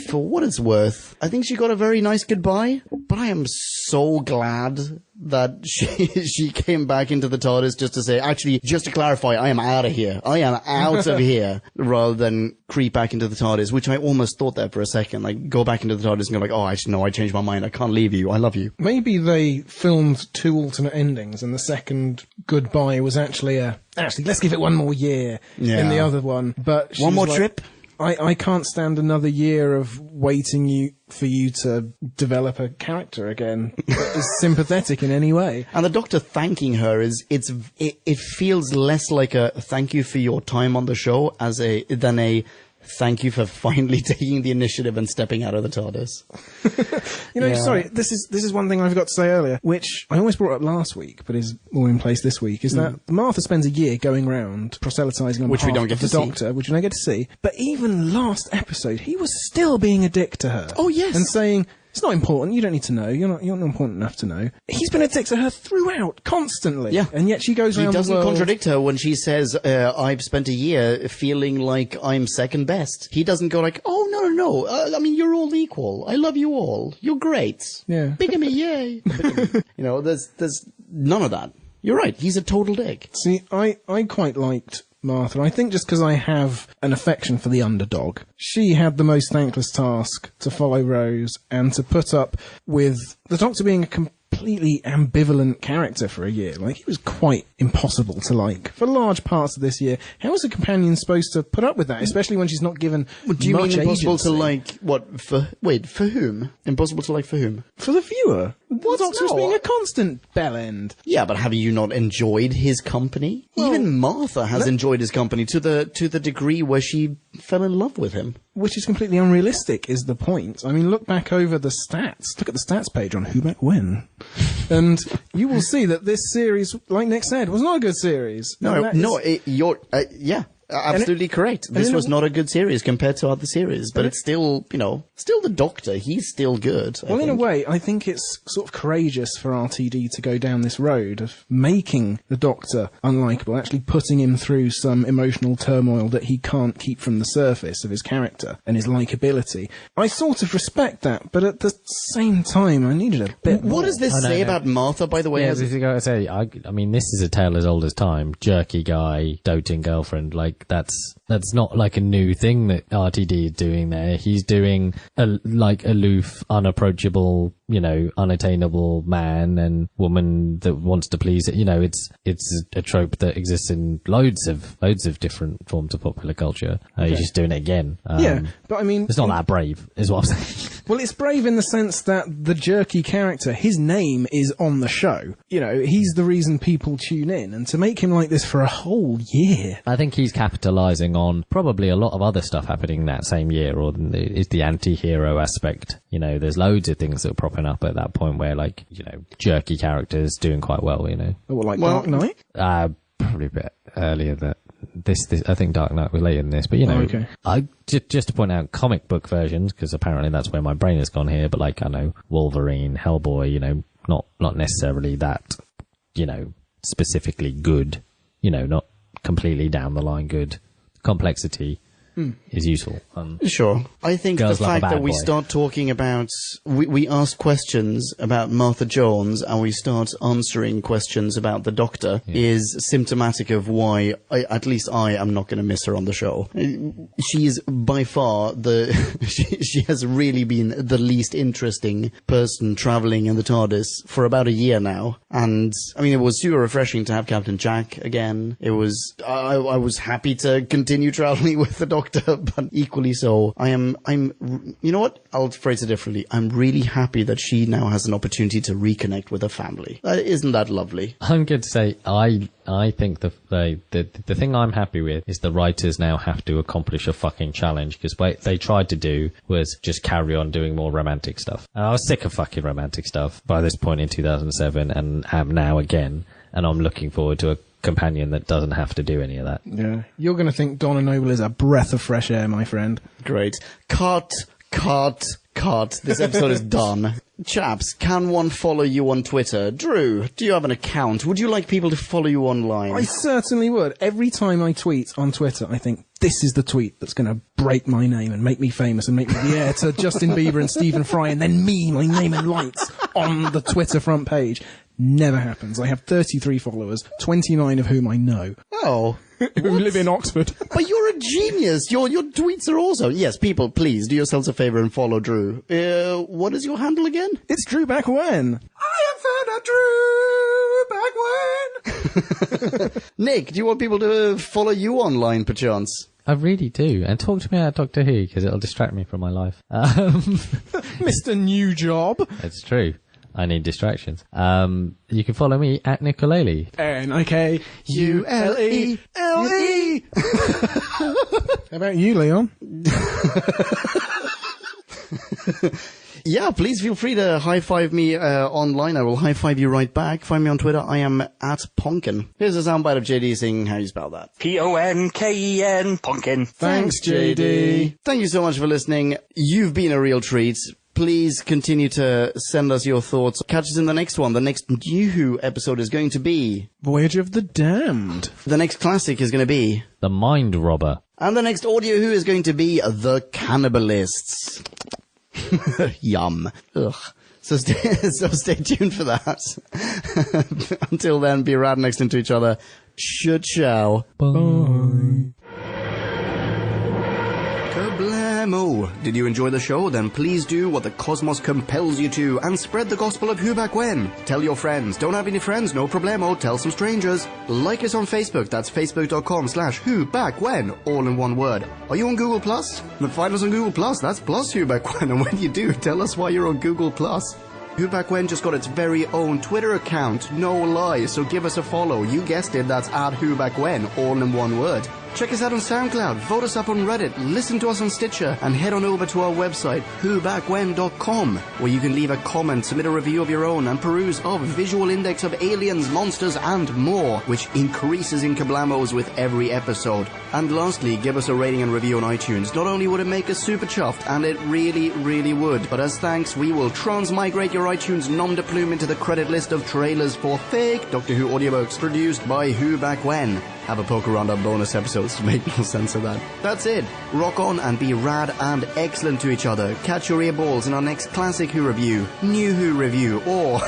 for what it's worth, I think she got a very nice goodbye. But I am so glad that she came back into the TARDIS just to say, actually, just to clarify, I am out of here. I am out of here, rather than creep back into the TARDIS, which I almost thought that for a second. Like, go back into the TARDIS and go like, oh, actually, no, I changed my mind. I can't leave you. I love you. Maybe they filmed 2 alternate endings, and the second goodbye was actually let's give it 1 more year in the other one. But one more trip? I can't stand another year of waiting for you to develop a character again that is sympathetic in any way. And the Doctor thanking her it feels less like a thank you for your time on the show than a thank you for finally taking the initiative and stepping out of the TARDIS. Sorry, this is one thing I forgot to say earlier, which I almost brought up last week, but is more in place this week, is that Martha spends a year going around proselytizing on behalf of the Doctor, which we don't get to see. But even last episode, he was still being a dick to her. Oh, yes. And saying, It's not important. You don't need to know. You're not important enough to know. He's been a dick to her throughout, constantly. Yeah. And yet she goes around the world. He doesn't contradict her when she says, I've spent a year feeling like I'm second best. He doesn't go like, oh, no. I mean, you're all equal. I love you all. You're great. Yeah. Bigamy, yay. There's none of that. You're right. He's a total dick. See, I quite liked Martha. I think just because I have an affection for the underdog. She had the most thankless task to follow Rose and to put up with the Doctor being a completely ambivalent character for a year. Like, he was quite impossible to like for large parts of this year. How is a companion supposed to put up with that, especially when she's not given do you much mean impossible agency? to like, what, for whom? Impossible to like for whom? For the viewer. What? The Doctor was No. being a constant bell end. Yeah, but have you not enjoyed his company? Well, even Martha has enjoyed his company to the degree where she fell in love with him. Which is completely unrealistic, is the point. I mean, look back over the stats. Look at the stats page on Who Back When. And you will see that this series, like Nick said, was not a good series. Yeah. Absolutely correct. This was not a good series compared to other series, but it's still, still the Doctor. He's still good. Well, in a way, I think it's sort of courageous for RTD to go down this road of making the Doctor unlikable, actually putting him through some emotional turmoil that he can't keep from the surface of his character and his likability. I sort of respect that, but at the same time, I needed a bit more. What does this say about Martha, by the way? Yeah, as I gotta say, I mean, this is a tale as old as time. Jerky guy, doting girlfriend, that's not like a new thing that RTD is doing there. He's doing aloof, unapproachable, unattainable man and woman that wants to please it. It's a trope that exists in loads of different forms of popular culture. He's just doing it again. But I mean, it's not that brave, is what I'm saying. Well, it's brave in the sense that the Jerky character, his name is on the show. He's the reason people tune in, and to make him like this for a whole year. I think he's capitalizing on probably a lot of other stuff happening that same year, or is the anti-hero aspect. There's loads of things that are propping up at that point where, Jerky characters doing quite well, Dark Knight? Probably a bit earlier that this I think Dark Knight was later than this, but okay. I just to point out comic book versions, because apparently that's where my brain has gone here, but I know Wolverine, Hellboy, not necessarily that, specifically good, not completely down the line good. Complexity is useful. Sure. I think the fact that we start talking about, we ask questions about Martha Jones and we start answering questions about the Doctor is symptomatic of why, at least I am not going to miss her on the show. She's by far she has really been the least interesting person traveling in the TARDIS for about a year now. And, I mean, it was super refreshing to have Captain Jack again. It was, I was happy to continue traveling with the Doctor, but equally so, I'm, you know what? I'll phrase it differently. I'm really happy that she now has an opportunity to reconnect with her family. Isn't that lovely? I'm going to say, I think the thing I'm happy with is the writers now have to accomplish a fucking challenge, because what they tried to do was just carry on doing more romantic stuff. And I was sick of fucking romantic stuff by this point in 2007 and am now again. And I'm looking forward to a companion that doesn't have to do any of that. Yeah. You're going to think Donna Noble is a breath of fresh air, my friend. Great. Cut. This episode is done. Chaps, can one follow you on Twitter? Drew, do you have an account? Would you like people to follow you online? I certainly would. Every time I tweet on Twitter, I think, this is the tweet that's going to break my name and make me famous and make me the heir to Justin Bieber and Stephen Fry, and then me, my name in lights, on the Twitter front page. Never happens. I have 33 followers, 29 of whom I know. Oh. Who live in Oxford. But you're a genius. Your tweets are also... Yes, people, please, do yourselves a favor and follow Drew. What is your handle again? It's Drew Back When. I am Drew Back When. Nick, do you want people to follow you online, perchance? I really do. And talk to me about Doctor Who, because it'll distract me from my life. Mr. New Job. It's true. I need distractions. You can follow me at Nicolele. Nikulele. How about you, Leon? Yeah, please feel free to high-five me online. I will high-five you right back. Find me on Twitter. I am at Ponkin. Here's a soundbite of JD saying how you spell that. Ponken. Ponkin. Thanks, JD. Thank you so much for listening. You've been a real treat. Please continue to send us your thoughts. Catch us in the next one. The next New Who episode is going to be Voyage of the Damned. The next classic is going to be The Mind Robber. And the next Audio Who is going to be The Cannibalists. Yum. Ugh. So stay tuned for that. Until then, be rad next into each other. Ciao. Bye. Kablamo! Did you enjoy the show? Then please do what the cosmos compels you to and spread the gospel of Who Back When. Tell your friends. Don't have any friends? No problemo. Tell some strangers. Like us on Facebook. That's facebook.com/Who Back When, all in one word. Are you on Google Plus? Then find us on Google Plus. That's plus Who Back When. And when you do, tell us why you're on Google Plus. Who Back When just got its very own Twitter account, no lie, so give us a follow. You guessed it, that's @WhoBackWhen, all in one word. Check us out on SoundCloud, vote us up on Reddit, listen to us on Stitcher, and head on over to our website, whobackwhen.com, where you can leave a comment, submit a review of your own, and peruse our visual index of aliens, monsters, and more, which increases in kablamos with every episode. And lastly, give us a rating and review on iTunes. Not only would it make us super chuffed, and it really, really would, but as thanks, we will transmigrate your iTunes nom de plume into the credit list of trailers for fake Doctor Who audiobooks produced by Who Back When. Have a poke around our bonus episodes to make no sense of that. That's it. Rock on and be rad and excellent to each other. Catch your earballs in our next Classic Who review, New Who review, or,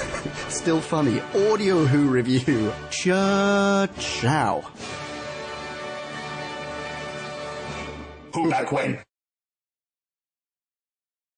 still funny, Audio Who review. Ciao. Who Back When?